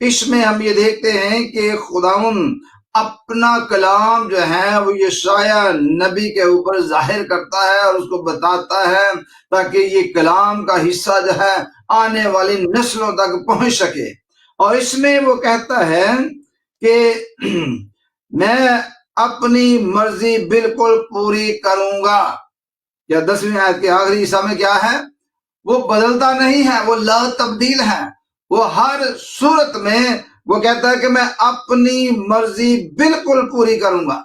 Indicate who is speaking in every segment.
Speaker 1: اس میں ہم یہ دیکھتے ہیں کہ خداوند اپنا کلام جو ہے وہ یشعیاء نبی کے اوپر ظاہر کرتا ہے اور اس کو بتاتا ہے تاکہ یہ کلام کا حصہ جو ہے آنے والی نسلوں تک پہنچ سکے. اور اس میں وہ کہتا ہے کہ میں اپنی مرضی بالکل پوری کروں گا. یا 10ویں آیت کے آخری حصہ میں کیا ہے؟ وہ بدلتا نہیں ہے، وہ لا تبدیل ہے. وہ ہر صورت میں وہ کہتا ہے کہ میں اپنی مرضی بالکل پوری کروں گا.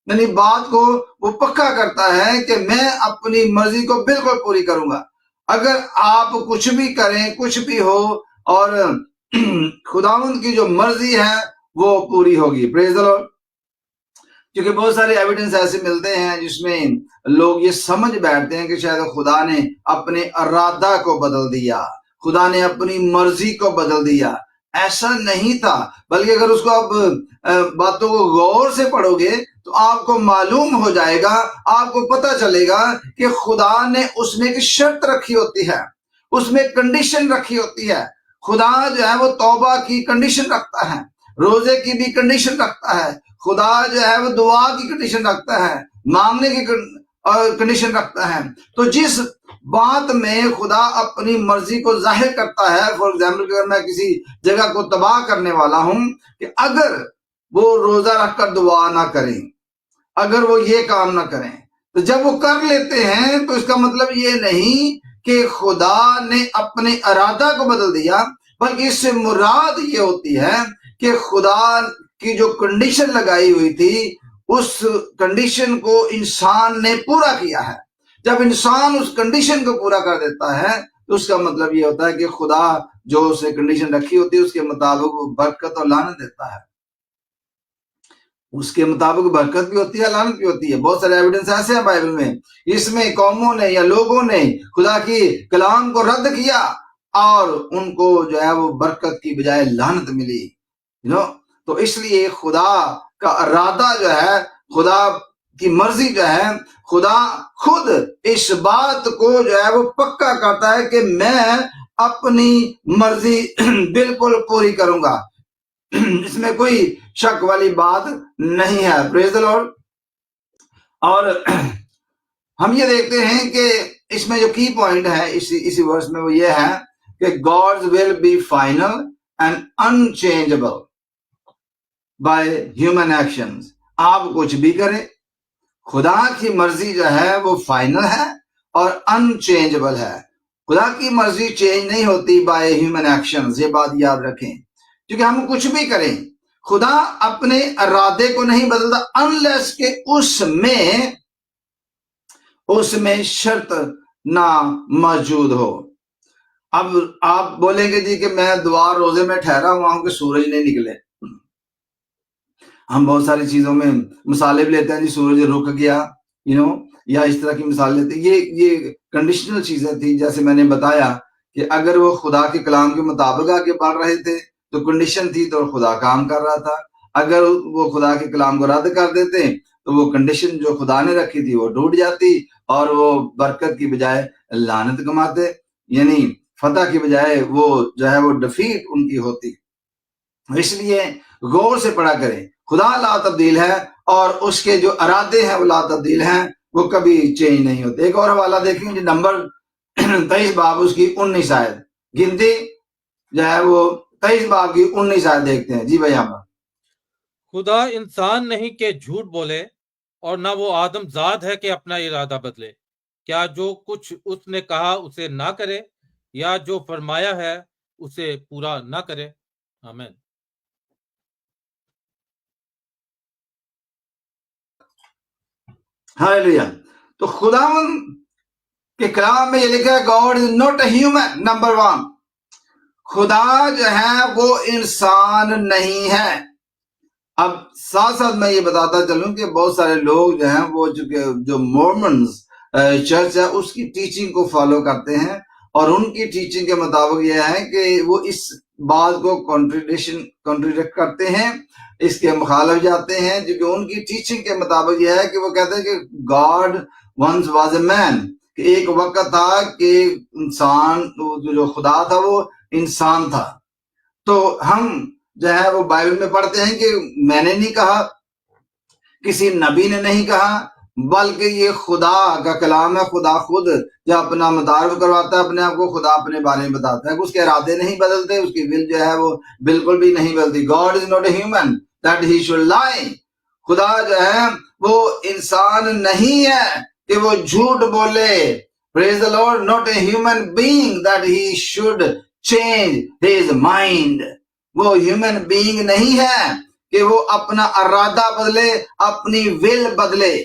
Speaker 1: یعنی بات کو وہ پکا کرتا ہے کہ میں اپنی مرضی کو بالکل پوری کروں گا. اگر آپ کچھ بھی کریں، کچھ بھی ہو، اور خداوند کی جو مرضی ہے وہ پوری ہوگی. پریز دی لارڈ. کیونکہ بہت سارے ایویڈنس ایسے ملتے ہیں جس میں لوگ یہ سمجھ بیٹھتے ہیں کہ شاید خدا نے اپنے ارادہ کو بدل دیا، خدا نے اپنی مرضی کو بدل دیا. ایسا نہیں تھا، بلکہ اگر اس کو آپ باتوں کو غور سے پڑھو گے تو آپ کو معلوم ہو جائے گا، آپ کو پتہ چلے گا کہ خدا نے اس میں ایک شرط رکھی ہوتی ہے، اس میں کنڈیشن رکھی ہوتی ہے. خدا جو ہے وہ توبہ کی کنڈیشن رکھتا ہے، روزے کی بھی کنڈیشن رکھتا ہے. خدا جو ہے وہ دعا کی کنڈیشن رکھتا ہے، مانگنے کی کنڈیشن رکھتا ہے. تو جس بات میں خدا اپنی مرضی کو ظاہر کرتا ہے، فور ایگزامپل اگر میں کسی جگہ کو تباہ کرنے والا ہوں، کہ اگر وہ روزہ رکھ کر دعا نہ کریں، اگر وہ یہ کام نہ کریں، تو جب وہ کر لیتے ہیں تو اس کا مطلب یہ نہیں کہ خدا نے اپنے ارادہ کو بدل دیا، بلکہ اس سے مراد یہ ہوتی ہے کہ خدا کی جو کنڈیشن لگائی ہوئی تھی اس کنڈیشن کو انسان نے پورا کیا ہے. جب انسان اس کنڈیشن کو پورا کر دیتا ہے تو اس کا مطلب یہ ہوتا ہے کہ خدا جو اسے کنڈیشن رکھی ہوتی ہے اس کے مطابق وہ برکت اور لعنت دیتا ہے. اس کے مطابق برکت بھی ہوتی ہے، لعنت بھی ہوتی ہے. بہت سارے ایویڈنس ایسے ہیں بائبل میں، اس میں قوموں نے یا لوگوں نے خدا کی کلام کو رد کیا اور ان کو جو ہے وہ برکت کی بجائے لعنت ملی. تو اس لیے خدا کا ارادہ جو ہے، خدا کی مرضی جو ہے، خدا خود اس بات کو جو ہے وہ پکا کرتا ہے کہ میں اپنی مرضی بالکل پوری کروں گا. اس میں کوئی شک والی بات نہیں ہے. Praise the Lord. اور ہم یہ دیکھتے ہیں کہ اس میں جو کی پوائنٹ ہے اسی ورس میں وہ یہ ہے کہ God's will be final and unchangeable by human actions. آپ کچھ بھی کریں، خدا کی مرضی جو ہے وہ فائنل ہے اور انچینجبل ہے. خدا کی مرضی چینج نہیں ہوتی بائی ہیومن ایکشنز. یہ بات یاد رکھیں. کیونکہ ہم کچھ بھی کریں، خدا اپنے ارادے کو نہیں بدلتا انلیس کہ اس میں شرط نہ موجود ہو. اب آپ بولیں گے جی کہ میں دعا روزے میں ٹھہرا ہوا ہوں کہ سورج نہیں نکلے. ہم بہت ساری چیزوں میں مثالیں بھی لیتے ہیں، جی سورج رک گیا یا اس طرح کی مثال لیتے ہیں. یہ کنڈیشنل چیزیں تھیں. جیسے میں نے بتایا کہ اگر وہ خدا کے کلام کے مطابق آگے بڑھ رہے تھے تو کنڈیشن تھی تو خدا کام کر رہا تھا. اگر وہ خدا کے کلام کو رد کر دیتے تو وہ کنڈیشن جو خدا نے رکھی تھی وہ ٹوٹ جاتی اور وہ برکت کی بجائے لعنت کماتے، یعنی فتح کی بجائے وہ جو ہے وہ ڈیفیٹ ان کی ہوتی. اس لیے غور سے پڑھا کریں. خدا لا تبدیل ہے اور اس کے جو ارادے ہیں وہ لا تبدیل ہیں، وہ کبھی چینج نہیں ہوتے. ایک اور حوالہ دیکھیں جی، نمبر 23 باب اس کی 19 آیت. گنتی جو ہے وہ 23 باب کی 19 آیت دیکھتے ہیں. جی بھائی آپ.
Speaker 2: خدا انسان نہیں کہ جھوٹ بولے اور نہ وہ آدم ذات ہے کہ اپنا ارادہ بدلے. کیا جو کچھ اس نے کہا اسے نہ کرے، یا جو فرمایا ہے اسے پورا نہ کرے؟ آمین.
Speaker 1: ہاللویا. تو خداوند کے کلام میں یہ لکھا ہے God is not a human. Number 1، خدا جو ہے وہ انسان نہیں ہے. اب ساتھ ساتھ میں یہ بتاتا چلوں کہ بہت سارے لوگ جو ہیں وہ جو مورمنز چرچ ہے اس کی ٹیچنگ کو فالو کرتے ہیں، اور ان کی ٹیچنگ کے مطابق یہ ہے کہ وہ اس بات کو کنٹریڈکٹ کرتے ہیں، اس کے مخالف جاتے ہیں. جو کہ ان کی ٹیچنگ کے مطابق یہ ہے کہ وہ کہتے ہیں کہ گاڈ ونس واز اے مین، کہ ایک وقت تھا کہ انسان جو خدا تھا وہ انسان تھا. تو ہم جو ہے وہ بائبل میں پڑھتے ہیں کہ میں نے نہیں کہا, کسی نبی نے نہیں کہا, بلکہ یہ خدا کا کلام ہے. خدا خود جو اپنا متعارف کرواتا ہے اپنے آپ کو, خدا اپنے بارے میں بتاتا ہے کہ اس کے ارادے نہیں بدلتے, اس کی ول جو ہے وہ بالکل بھی نہیں بدلتی. God is not a human that he should lie. خدا جو ہے وہ انسان نہیں ہے کہ وہ جھوٹ بولے. Praise the Lord. Not a human being that he should change his mind. وہ ہیومن بینگ نہیں ہے کہ وہ اپنا ارادہ بدلے, اپنی ول بدلے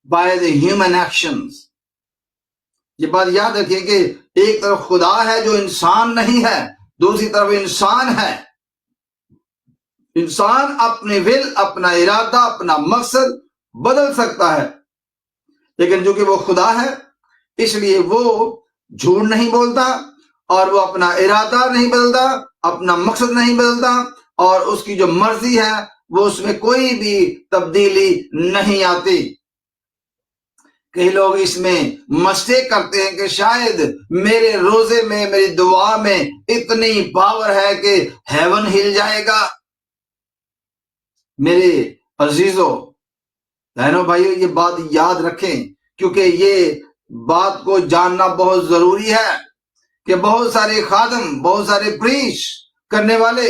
Speaker 1: by the human actions. یہ بات یاد رکھیے کہ ایک طرف خدا ہے جو انسان نہیں ہے, دوسری طرف انسان ہے. انسان اپنی ول, اپنا ارادہ, اپنا مقصد بدل سکتا ہے, لیکن جو کہ وہ خدا ہے اس لیے وہ جھوٹ نہیں بولتا, اور وہ اپنا ارادہ نہیں بدلتا, اپنا مقصد نہیں بدلتا, اور اس کی جو مرضی ہے وہ اس میں کوئی بھی تبدیلی نہیں آتی. کئی لوگ اس میں مسٹیک کرتے ہیں کہ شاید میرے روزے میں, میری دعا میں اتنی پاور ہے کہ ہیون ہل جائے گا. میرے عزیزو, بہنوں بھائیو, یہ بات یاد رکھیں, کیونکہ یہ بات کو جاننا بہت ضروری ہے کہ بہت سارے خادم, بہت سارے پریچ کرنے والے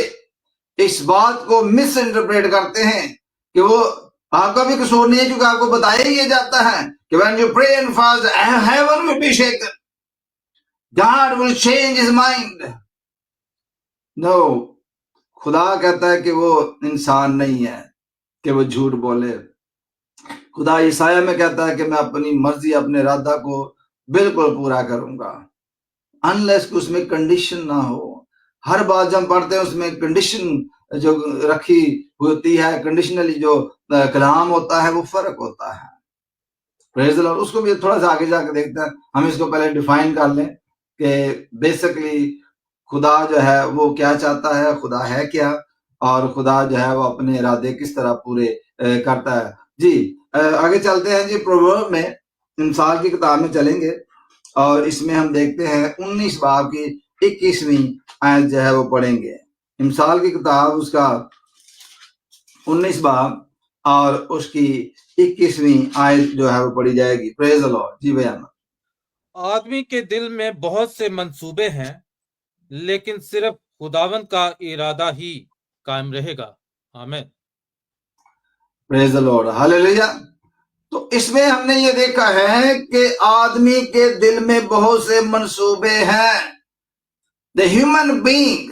Speaker 1: اس بات کو مس انٹرپریٹ کرتے ہیں کہ وہ آپ کا بھی قصور نہیں ہے, کیونکہ آپ کو بتایا ہی یہ جاتا ہے کہ when you pray and fast, heaven will be shaken. God will change his mind. No, خدا کہتا ہے کہ وہ انسان نہیں ہے کہ وہ جھوٹ بولے. خدا عیسائیہ میں کہتا ہے کہ میں اپنی مرضی, اپنے ارادہ کو بالکل پورا کروں گا, unless کہ اس میں کنڈیشن نہ ہو. ہر بات جب ہم پڑھتے ہیں اس میں کنڈیشن جو رکھی ہوتی ہے, کنڈیشنلی جو کلام ہوتا ہے وہ فرق ہوتا ہے. Praise the lord. اس کو بھی تھوڑا سا آگے جا کے دیکھتے ہیں. ہم اس کو پہلے ڈیفائن کر لیں کہ بیسکلی خدا جو ہے وہ کیا چاہتا ہے, خدا ہے کیا, اور خدا جو ہے وہ اپنے ارادے کس طرح پورے کرتا ہے. جی آگے چلتے ہیں. جی پروورب میں, امثال کی کتاب میں چلیں گے, اور اس میں ہم دیکھتے ہیں 19 باب کی 21ویں آیت جو ہے وہ پڑھیں گے. امثال کی کتاب اس کا 19 باب اور اس کی 21ویں آیت جو ہے وہ پڑھی جائے گی. پریز دی لارڈ. جی بیان.
Speaker 2: آدمی کے دل میں بہت سے منصوبے ہیں, لیکن صرف خداوند کا ارادہ ہی قائم رہے گا. آمین.
Speaker 1: پریز دی لارڈ. ہاللیلویا. تو اس میں ہم نے یہ دیکھا ہے کہ آدمی کے دل میں بہت سے منصوبے ہیں. The human being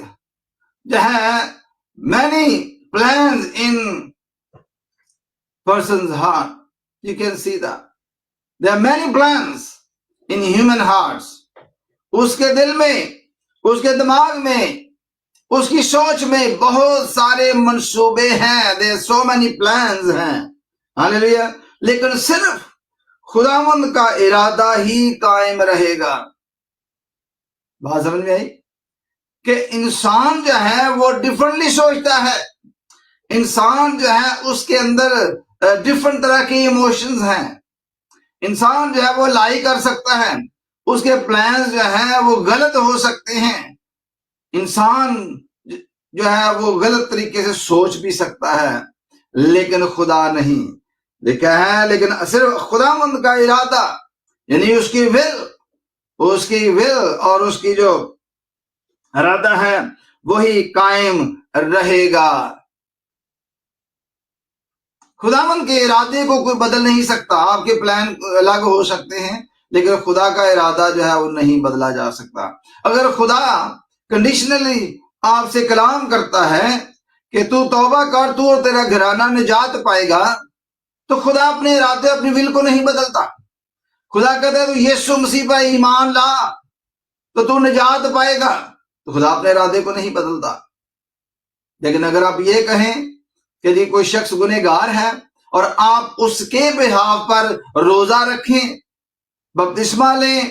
Speaker 1: جو ہے many plans in person's heart. You can see that. There are many plans in human hearts. اس کے دل میں, اس کے دماغ میں, اس کی سوچ میں بہت سارے منصوبے ہیں. There are so many plans ہیں. ہاللیلویا. لیکن صرف خداوند کا ارادہ ہی قائم رہے گا. بات سمجھ میں آئی کہ انسان جو ہے وہ ڈفرنٹلی سوچتا ہے. انسان جو ہے اس کے اندر ڈفرنٹ طرح کی ایموشنز ہیں. انسان جو ہے وہ لائی کر سکتا ہے, اس کے پلانز جو ہیں وہ غلط ہو سکتے ہیں. انسان جو ہے وہ غلط طریقے سے سوچ بھی سکتا ہے, لیکن خدا نہیں. لکھا ہے لیکن صرف خداوند کا ارادہ, یعنی اس کی ول اور اس کی جو ارادہ ہے وہی قائم رہے گا. خداوند کے ارادے کو کوئی بدل نہیں سکتا. آپ کے پلان الگ ہو سکتے ہیں, لیکن خدا کا ارادہ جو ہے وہ نہیں بدلا جا سکتا. اگر خدا کنڈیشنلی آپ سے کلام کرتا ہے کہ تو توبہ کر, تو اور تیرا گھرانہ نجات پائے گا, تو خدا اپنے ارادے, اپنی ول کو نہیں بدلتا. خدا کہتا ہے تو یسوع مسیح پر ایمان لا تو تو نجات پائے گا, تو خدا اپنے ارادے کو نہیں بدلتا. لیکن اگر آپ یہ کہیں کہ جی کوئی شخص گنہگار ہے اور آپ اس کے بہاف پر روزہ رکھیں, بپتسمہ لیں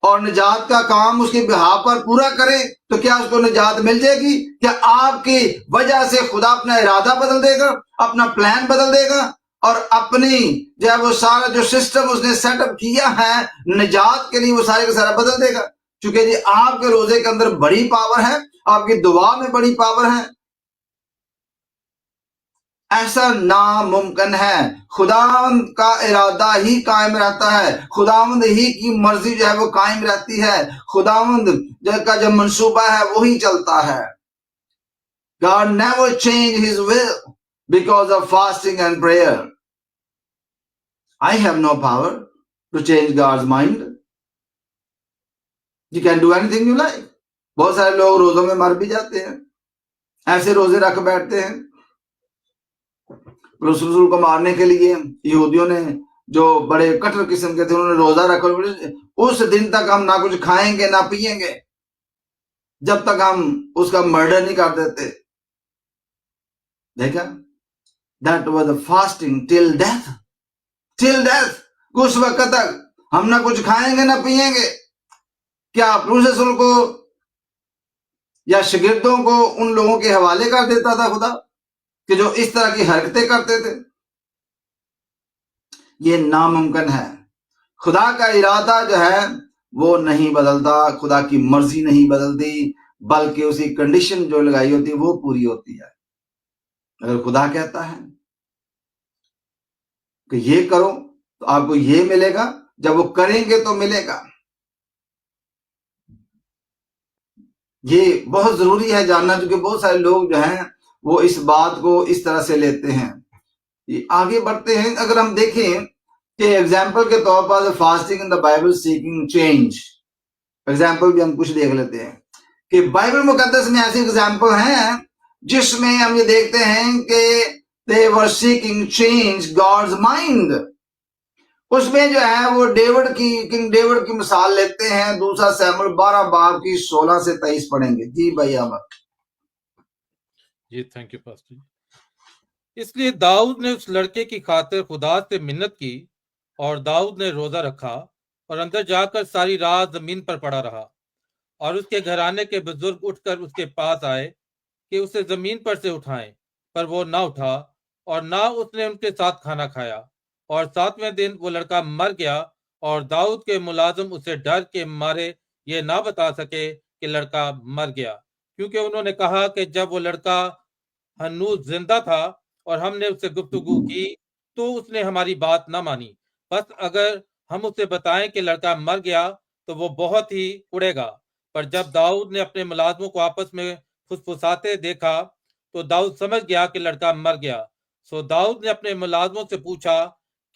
Speaker 1: اور نجات کا کام اس کے بہاف پر پورا کریں, تو کیا اس کو نجات مل جائے گی؟ کیا آپ کی وجہ سے خدا اپنا ارادہ بدل دے گا, اپنا پلان بدل دے گا, اور اپنی جو ہے وہ سارا جو سسٹم اس نے سیٹ اپ کیا ہے نجات کے لیے وہ سارے کا سارا بدل دے گا؟ چونکہ جی آپ کے روزے کے اندر بڑی پاور ہے, آپ کی دعا میں بڑی پاور ہے. ایسا ناممکن ہے. خداوند کا ارادہ ہی قائم رہتا ہے. خداوند ہی کی مرضی جو ہے وہ قائم رہتی ہے. خداوند کا جو منصوبہ ہے وہی چلتا ہے. God never changed his will because of fasting and prayer. I have no power to change God's mind. You can do anything you like. بہت سارے لوگ روزوں میں مر بھی جاتے ہیں, ایسے روزے رکھ بیٹھتے ہیں. رسول کو مارنے کے لیے یہودیوں نے جو بڑے کٹر قسم کے تھے انہوں نے روزہ رکھا, اس دن تک ہم نہ کچھ کھائیں گے نہ پیئیں گے جب تک ہم اس کا مرڈر نہیں کر دیتے. دیکھا, that was the fasting till death. Till death. اس وقت تک ہم نہ کچھ کھائیں گے نہ پیئیں گے. کیا رسول کو یا شاگردوں کو ان لوگوں کے حوالے کر دیتا تھا خدا کہ جو اس طرح کی حرکتیں کرتے تھے؟ یہ ناممکن ہے. خدا کا ارادہ جو ہے وہ نہیں بدلتا, خدا کی مرضی نہیں بدلتی, بلکہ اسی کنڈیشن جو لگائی ہوتی ہے وہ پوری ہوتی ہے. اگر خدا کہتا ہے کہ یہ کرو تو آپ کو یہ ملے گا, جب وہ کریں گے تو ملے گا. یہ بہت ضروری ہے جاننا, کیونکہ بہت سارے لوگ جو ہیں وہ اس بات کو اس طرح سے لیتے ہیں. آگے بڑھتے ہیں. اگر ہم دیکھیں کہ ایگزامپل کے طور پر fasting in the Bible seeking change, example بھی ہم کچھ دیکھ لیتے ہیں کہ بائبل مقدس میں ایسی ایگزامپل ہیں جس میں ہم یہ دیکھتے ہیں کہ they were seeking change God's mind. اس میں جو ہے وہ کنگ ڈیوڈ کی مثال لیتے ہیں. دوسرا سیموئیل 12 باب کی 16 سے 23 پڑھیں گے. جی بھائی احمد.
Speaker 2: جی تھینک یو پاسٹر. اس لیے داؤد نے اس لڑکے کی خاطر خدا سے منت کی, اور داؤد نے روزہ رکھا اور اندر جا کر ساری رات زمین پر پڑا رہا. اور اس کے گھرانے کے بزرگ اٹھ کر اس کے پاس آئے کہ اسے زمین پر سے اٹھائیں, پر وہ نہ اٹھا, اور نہ اس نے ان کے ساتھ کھانا کھایا. اور 7ویں دن وہ لڑکا مر گیا, اور داؤد کے ملازم اسے ڈر کے مارے یہ نہ بتا سکے کہ لڑکا مر گیا, کیونکہ انہوں نے کہا کہ جب وہ لڑکا ہنوز زندہ تھا اور ہم نے اس سے گفتگو کی تو اس نے ہماری بات نہ مانی. بس اگر ہم اسے بتائیں کہ لڑکا مر گیا تو وہ بہت ہی اڑے گا. پر جب داؤد نے اپنے ملازموں کو آپس میں پھسپھساتے دیکھا تو داؤد سمجھ گیا کہ لڑکا مر گیا. سو داؤد نے اپنے ملازموں سے پوچھا,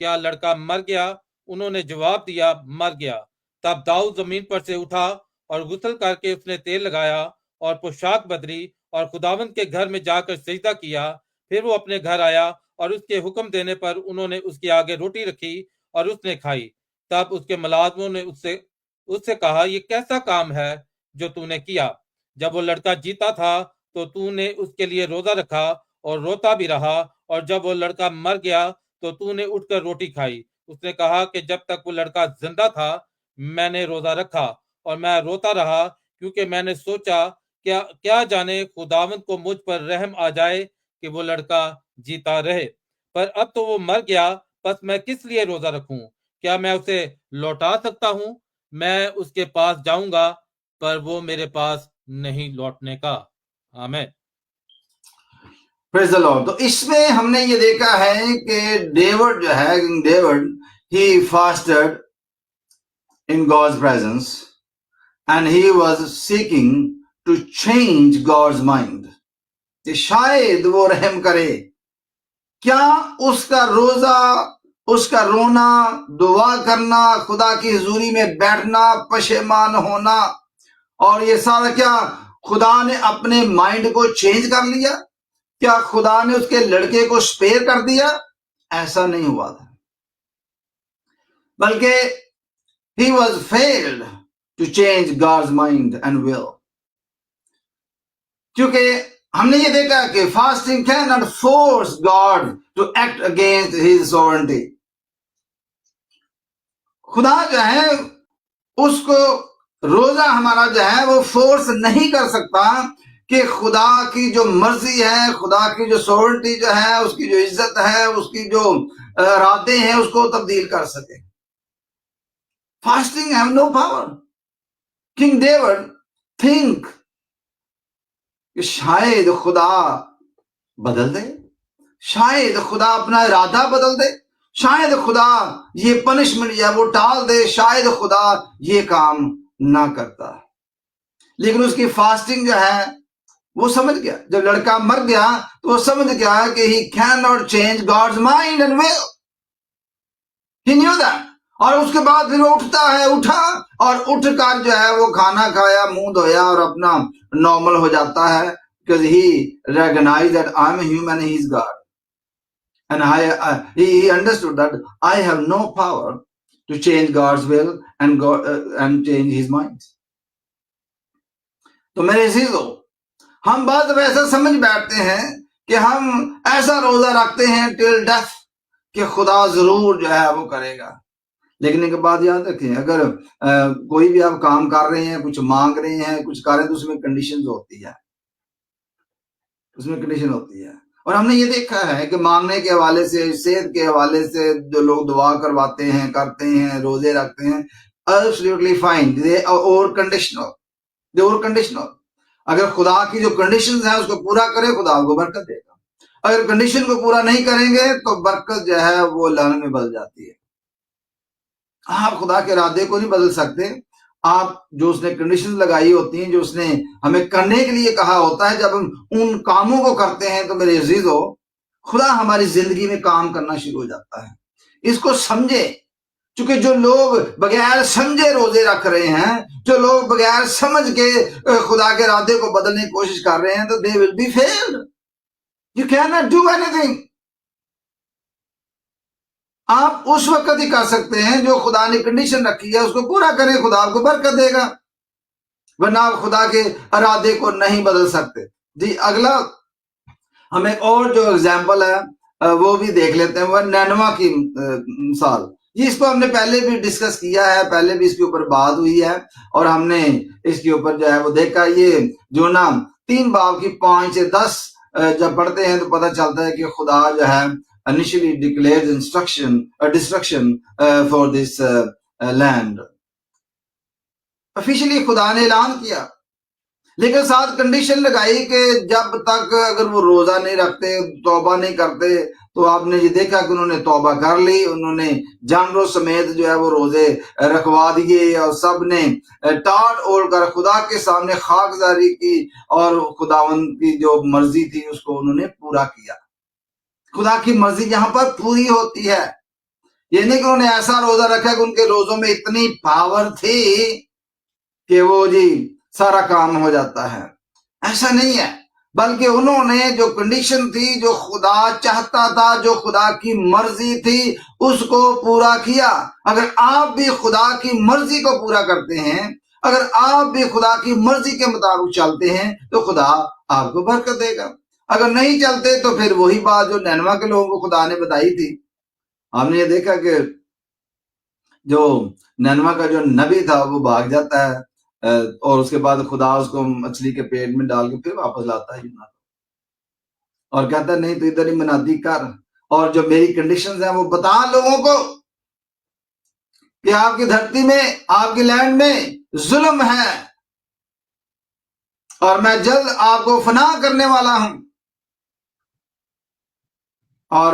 Speaker 2: کیا لڑکا مر گیا؟ انہوں نے جواب دیا, مر گیا. تب داؤد زمین پر سے اٹھا اور غسل کر کے اس نے تیل لگایا اور پوشاک بدلی اور خداوند کے گھر میں جا کر سجدہ کیا. پھر وہ اپنے گھر آیا اور اس کے حکم دینے پر انہوں نے اس کے آگے روٹی رکھی اور اس نے کھائی. تب اس کے ملازموں نے اس سے کہا, یہ کیسا کام ہے جو تو نے کیا؟ جب وہ لڑکا جیتا تھا تو تو نے اس کے لیے روزہ رکھا اور روتا بھی رہا, اور جب وہ لڑکا مر گیا تو تو نے اٹھ کر روٹی کھائی. اس نے کہا کہ جب تک وہ لڑکا زندہ تھا میں نے روزہ رکھا اور میں روتا رہا, کیونکہ میں نے سوچا کیا جانے خداوند کو مجھ پر رحم آ جائے کہ وہ لڑکا جیتا رہے. پر اب تو وہ مر گیا, پس میں کس لیے روزہ رکھوں؟ کیا میں اسے لوٹا سکتا ہوں؟ میں اس کے پاس جاؤں گا, پر وہ میرے پاس نہیں لوٹنے کا. آمین.
Speaker 1: Praise the Lord. تو اس میں ہم نے یہ دیکھا ہے کہ ڈیوڈ جو ہے, king David, he fasted in God's presence and he was seeking to change God's mind. کہ شاید وہ رحم کرے. کیا اس کا روزہ, اس کا رونا, دعا کرنا, خدا کی حضوری میں بیٹھنا, پشیمان ہونا اور یہ سارا, کیا خدا نے اپنے مائنڈ کو چینج کر لیا؟ کیا خدا نے اس کے لڑکے کو سپیئر کر دیا؟ ایسا نہیں ہوا تھا, بلکہ he was failed to change God's mind and will. کیونکہ ہم نے یہ دیکھا کہ fasting cannot force God to act against his sovereignty. خدا جو ہے اس کو, روزہ ہمارا جو ہے وہ فورس نہیں کر سکتا کہ خدا کی جو مرضی ہے, خدا کی جو سورنٹی جو ہے, اس کی جو عزت ہے, اس کی جو ارادے ہیں اس کو تبدیل کر سکے. Fasting have no power. King David think کہ شاید خدا بدل دے, شاید خدا اپنا ارادہ بدل دے, شاید خدا یہ پنشمنٹ یا وہ ٹال دے, شاید خدا یہ کام نہ کرتا. لیکن اس کی فاسٹنگ جو ہے وہ سمجھ گیا, جب لڑکا مر گیا تو وہ سمجھ گیا کہ he cannot change God's mind and will. He knew that. اور اس کے بعد پھر وہ اٹھا اور اٹھ کر جو ہے وہ کھانا کھایا, منہ دھویا اور اپنا نارمل ہو جاتا ہے, because he recognized that I'm a human and he's God. And he understood that I have no power to change God's will and change his mind. تو میرے عزیزو, ہم بعض دفعہ ایسا سمجھ بیٹھتے ہیں کہ ہم ایسا روزہ رکھتے ہیں ٹل ڈیتھ کہ خدا ضرور جو ہے وہ کرے گا. لیکن ایک بات یاد رکھیں, اگر کوئی بھی آپ کام کر رہے ہیں, کچھ مانگ رہے ہیں, کچھ کر رہے ہیں, تو اس میں کنڈیشنز ہوتی ہے, اس میں کنڈیشن ہوتی ہے. اور ہم نے یہ دیکھا ہے کہ مانگنے کے حوالے سے, صحت کے حوالے سے جو لوگ دعا کرواتے ہیں, کرتے ہیں, روزے رکھتے ہیں, absolutely fine, they are all conditional, they are conditional. اگر خدا کی جو کنڈیشنز ہیں اس کو پورا کرے, خدا کو برکت دے گا. اگر کنڈیشن کو پورا نہیں کریں گے تو برکت جو ہے وہ لعنت میں بدل جاتی ہے. آپ خدا کے ارادے کو نہیں بدل سکتے. آپ جو اس نے کنڈیشنز لگائی ہوتی ہیں, جو اس نے ہمیں کرنے کے لیے کہا ہوتا ہے, جب ہم ان کاموں کو کرتے ہیں تو میرے عزیزو خدا ہماری زندگی میں کام کرنا شروع ہو جاتا ہے. اس کو سمجھے, چونکہ جو لوگ بغیر سمجھے روزے رکھ رہے ہیں, جو لوگ بغیر سمجھ کے خدا کے ارادے کو بدلنے کی کوشش کر رہے ہیں, تو they will be failed. You cannot do anything. آپ اس وقت ہی کر سکتے ہیں جو خدا نے کنڈیشن رکھی ہے اس کو پورا کریں, خدا آپ کو برکت دے گا, ورنہ آپ خدا کے ارادے کو نہیں بدل سکتے. جی اگلا ہم ایک اور جو اگزامپل ہے وہ بھی دیکھ لیتے ہیں, وہ نینوا کی مثال. جی اس کو ہم نے پہلے بھی ڈسکس کیا ہے, پہلے بھی اس کے اوپر بات ہوئی ہے, اور ہم نے اس کے اوپر جو ہے وہ دیکھا. یہ جو نا 3 باب کی 5 سے 10 جب پڑھتے ہیں تو پتہ چلتا ہے کہ خدا جو ہے initially declares destruction for this land. officially خدا نے اعلان کیا, لیکن ساتھ کنڈیشن لگائی کہ جب تک اگر وہ روزہ نہیں رکھتے, توبہ نہیں کرتے. تو آپ نے یہ دیکھا کہ انہوں نے توبہ کر لی, انہوں نے جانوروں سمیت جو ہے وہ روزے رکھوا دیے, اور سب نے ٹاٹ اوڑھ کر خدا کے سامنے خاکساری کی, اور خداوند کی جو مرضی تھی اس کو انہوں نے پورا کیا. خدا کی مرضی یہاں پر پوری ہوتی ہے. یہ نہیں کہ انہوں نے ایسا روزہ رکھا کہ ان کے روزوں میں اتنی پاور تھی کہ وہ جی سارا کام ہو جاتا ہے, ایسا نہیں ہے. بلکہ انہوں نے جو کنڈیشن تھی, جو خدا چاہتا تھا, جو خدا کی مرضی تھی, اس کو پورا کیا. اگر آپ بھی خدا کی مرضی کو پورا کرتے ہیں, اگر آپ بھی خدا کی مرضی کے مطابق چلتے ہیں, تو خدا آپ کو برکت دے گا. اگر نہیں چلتے تو پھر وہی بات جو نینوا کے لوگوں کو خدا نے بتائی تھی. ہم نے یہ دیکھا کہ جو نینوا کا جو نبی تھا وہ بھاگ جاتا ہے, اور اس کے بعد خدا اس کو مچھلی کے پیٹ میں ڈال کے پھر واپس لاتا ہے, اور کہتا ہے نہیں تو ادھر ہی منادی کر, اور جو میری کنڈیشنز ہیں وہ بتا لوگوں کو کہ آپ کی دھرتی میں, آپ کی لینڈ میں ظلم ہے, اور میں جلد آپ کو فنا کرنے والا ہوں. اور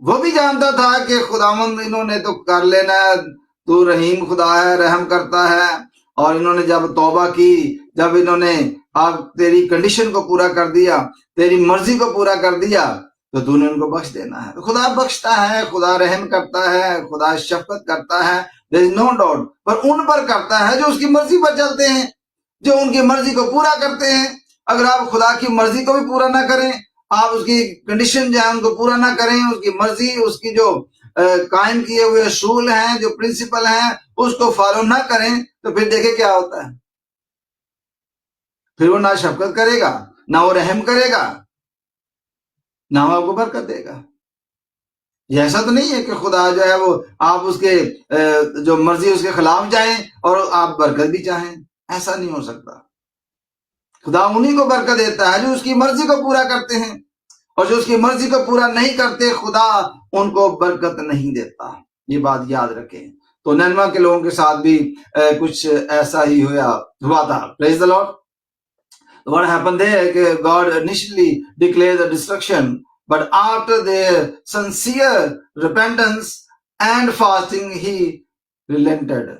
Speaker 1: وہ بھی جانتا تھا کہ خداوند انہوں نے تو کر لینا ہے, تو رحیم خدا ہے, رحم کرتا ہے. اور انہوں نے جب توبہ کی, جب انہوں نے آپ تیری کنڈیشن کو پورا کر دیا, تیری مرضی کو پورا کر دیا, تو نے ان کو بخش دینا ہے. تو خدا بخشتا ہے, خدا رحم کرتا ہے, خدا شفقت کرتا ہے, there is no doubt. پر ان پر کرتا ہے جو اس کی مرضی پر چلتے ہیں, جو ان کی مرضی کو پورا کرتے ہیں. اگر آپ خدا کی مرضی کو بھی پورا نہ کریں, آپ اس کی کنڈیشن جو ہے ان کو پورا نہ کریں, اس کی مرضی, اس کی جو قائم کیے ہوئے اصول ہیں, جو پرنسپل ہیں, اس کو فالو نہ کریں, تو پھر دیکھیں کیا ہوتا ہے. پھر وہ نہ شفقت کرے گا, نہ وہ رحم کرے گا, نہ وہ آپ کو برکت دے گا. یہ ایسا تو نہیں ہے کہ خدا جو ہے وہ آپ اس کے جو مرضی اس کے خلاف جائیں اور آپ برکت بھی چاہیں. ایسا نہیں ہو سکتا. خدا انہی کو برکت دیتا ہے جو اس کی مرضی کو پورا کرتے ہیں, اور جو اس کی مرضی کو پورا نہیں کرتے خدا ان کو برکت نہیں دیتا. یہ بات یاد رکھیں. تو نینوا کے لوگوں کے ساتھ بھی کچھ ایسا ہی ہوا تھا. پریز the lord. What happened there? God initially declared the destruction, but after their sincere repentance and fasting, He relented.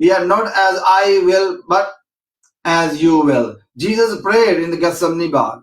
Speaker 1: "Ye are not as I will but as you will." Jesus prayed in the Gethsemane garden.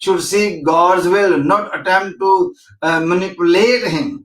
Speaker 1: should seek God's will, not attempt to manipulate him.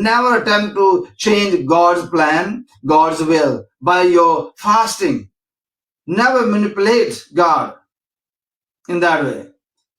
Speaker 1: Never attempt to change God's plan, God's will by your fasting. Never manipulate God in that way.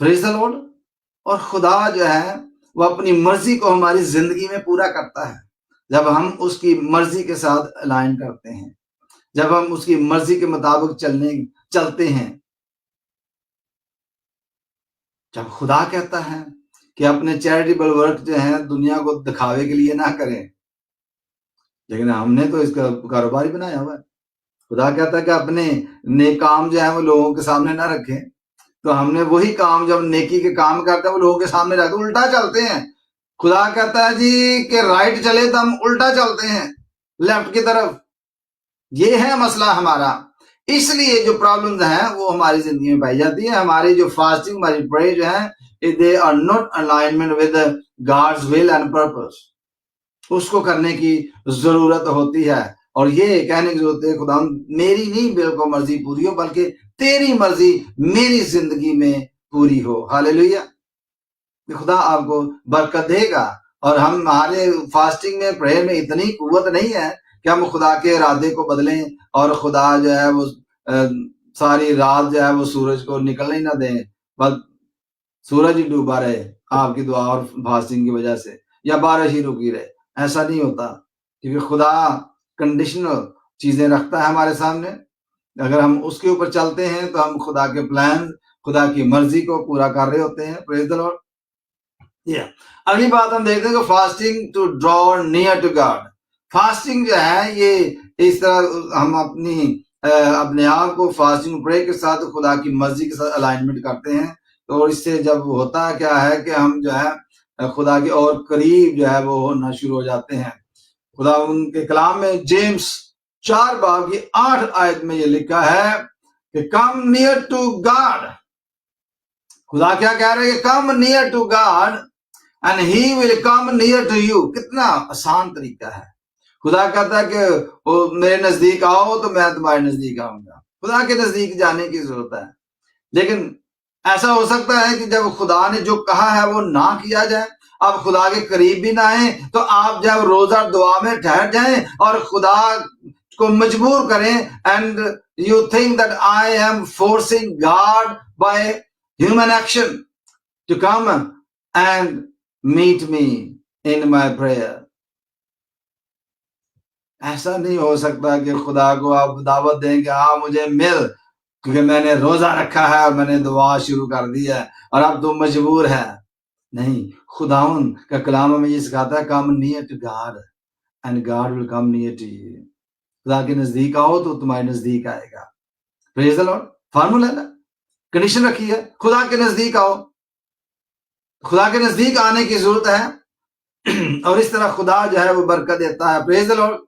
Speaker 1: Praise the Lord. اور خدا جو ہے وہ اپنی مرضی کو ہماری زندگی میں پورا کرتا ہے جب ہم اس کی مرضی کے ساتھ الائن کرتے ہیں، جب ہم اس کی مرضی کے مطابق چلتے ہیں. جب خدا کہتا ہے کہ اپنے چیریٹیبل ورک جو ہیں دنیا کو دکھاوے کے لیے نہ کریں، لیکن ہم نے تو اس کا کاروباری بنایا ہوا ہے. خدا کہتا ہے کہ اپنے نیک کام جو ہے وہ لوگوں کے سامنے نہ رکھیں، تو ہم نے وہی کام جب نیکی کے کام کرتے ہیں وہ لوگوں کے سامنے رکھتے، الٹا چلتے ہیں. خدا کہتا ہے جی کہ رائٹ چلے تو ہم الٹا چلتے ہیں، لیفٹ کی طرف. یہ ہے مسئلہ ہمارا. اس لیے جو پرابلمز ہیں وہ ہماری زندگی میں پائی جاتی ہے. ہماری جو فاسٹنگ، ہماری پرے جو ہے they are not alignment with God's will and purpose. اس کو کرنے کی ضرورت ہوتی ہے، اور یہ کہنے کی ضرورت ہے خدا میری نہیں بالکل مرضی پوری ہو، بلکہ تیری مرضی میری زندگی میں پوری ہو. ہاللیلویہ. خدا آپ کو برکت دے گا. اور ہمارے فاسٹنگ میں، پریئر میں اتنی قوت نہیں ہے کہ ہم خدا کے ارادے کو بدلیں اور خدا جو ہے وہ ساری رات جو ہے وہ سورج کو نکلنے ہی نہ دیں، بس سورج ہی ڈوبا رہے آپ کی دعا اور فاسٹنگ کی وجہ سے، یا بارش ہی رکی رہے. ایسا نہیں ہوتا، کیونکہ خدا کنڈیشنل چیزیں رکھتا ہے ہمارے سامنے. اگر ہم اس کے اوپر چلتے ہیں تو ہم خدا کے پلان، خدا کی مرضی کو پورا کر رہے ہوتے ہیں. Praise the Lord. اگلی بات ہم دیکھتے ہیں کہ fasting to draw near to God. Fasting جو ہے یہ اس طرح ہم اپنے آپ کو فاسٹنگ پرے کے ساتھ خدا کی مرضی کے ساتھ الائنمنٹ کرتے ہیں. اور اس سے جب ہوتا کیا ہے کہ ہم جو ہے خدا کے اور قریب جو ہے وہ ہونا شروع ہو جاتے ہیں. خدا ان کے کلام میں جیمس 4 باب کی 8 آیت میں یہ لکھا ہے کہ کم نیئر ٹو گاڈ. خدا کیا کہہ رہے ہیں کہ come near to God and he will come near to you. کتنا آسان طریقہ ہے. خدا کہتا ہے کہ میرے نزدیک آؤ تو میں تمہارے نزدیک آؤں گا. خدا کے نزدیک جانے کی ضرورت ہے. لیکن ایسا ہو سکتا ہے کہ جب خدا نے جو کہا ہے وہ نہ کیا جائے، آپ خدا کے قریب بھی نہ آئیں، تو آپ جب روزہ دعا میں ٹھہر جائیں اور خدا کو مجبور کریں. and you think that I am forcing God by human action to come and meet me in my prayer. ایسا نہیں ہو سکتا کہ خدا کو آپ دعوت دیں کہ مجھے مل، کیونکہ میں نے روزہ رکھا ہے اور میں نے دعا شروع کر دی ہے اور اب تم مجبور ہے. نہیں، خداون کا کلام ہمیں یہ سکھاتا ہے come near to God and God will come near to you. خدا کے نزدیک آؤ تو تمہارے نزدیک آئے گا. پریز دی لارڈ. فارمولا ہے نا، کنڈیشن رکھی ہے، خدا کے نزدیک آؤ. خدا کے نزدیک آنے کی ضرورت ہے، اور اس طرح خدا جو ہے وہ برکت دیتا ہے. Praise the Lord.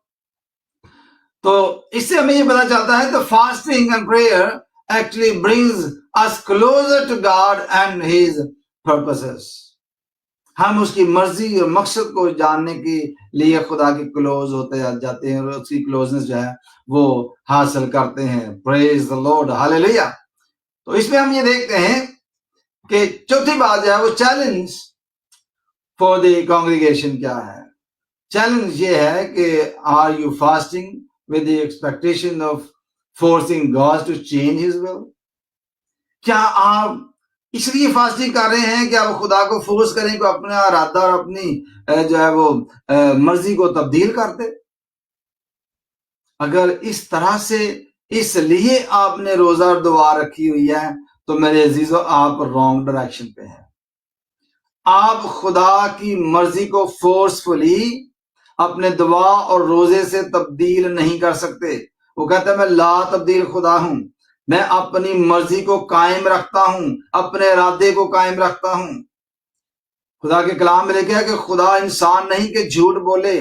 Speaker 1: تو اس سے ہمیں یہ پتا چلتا ہے کہ fasting and prayer actually brings us closer to God and his purposes. ہم اس کی مرضی اور مقصد کو جاننے کے لیے خدا کے کلوز ہوتے جاتے ہیں اور اس کی کلوزنس جو ہے وہ حاصل کرتے ہیں. Praise the lord. ہاللیلویہ. تو اس میں ہم یہ دیکھتے ہیں کہ چوتھی بات جو ہے وہ چیلنج فار دی کانگریگیشن کیا ہے. چیلنج یہ ہے کہ are you fasting with the expectation of forcing God to change his will. کیا آپ اس لیے فاسٹنگ کر رہے ہیں کہ آپ خدا کو فورس کریں کہ اپنا ارادہ اور اپنی جو ہے وہ مرضی کو تبدیل کر دے؟ اگر اس طرح سے اس لیے آپ نے روزہ اور دعا رکھی ہوئی ہے تو میرے عزیزو آپ رانگ ڈائریکشن پہ ہیں. آپ خدا کی مرضی کو فورسفلی اپنے دعا اور روزے سے تبدیل نہیں کر سکتے. وہ کہتا ہے میں لا تبدیل خدا ہوں، میں اپنی مرضی کو قائم رکھتا ہوں، اپنے ارادے کو قائم رکھتا ہوں. خدا کے کلام میں لکھا ہے کہ خدا انسان نہیں کہ جھوٹ بولے،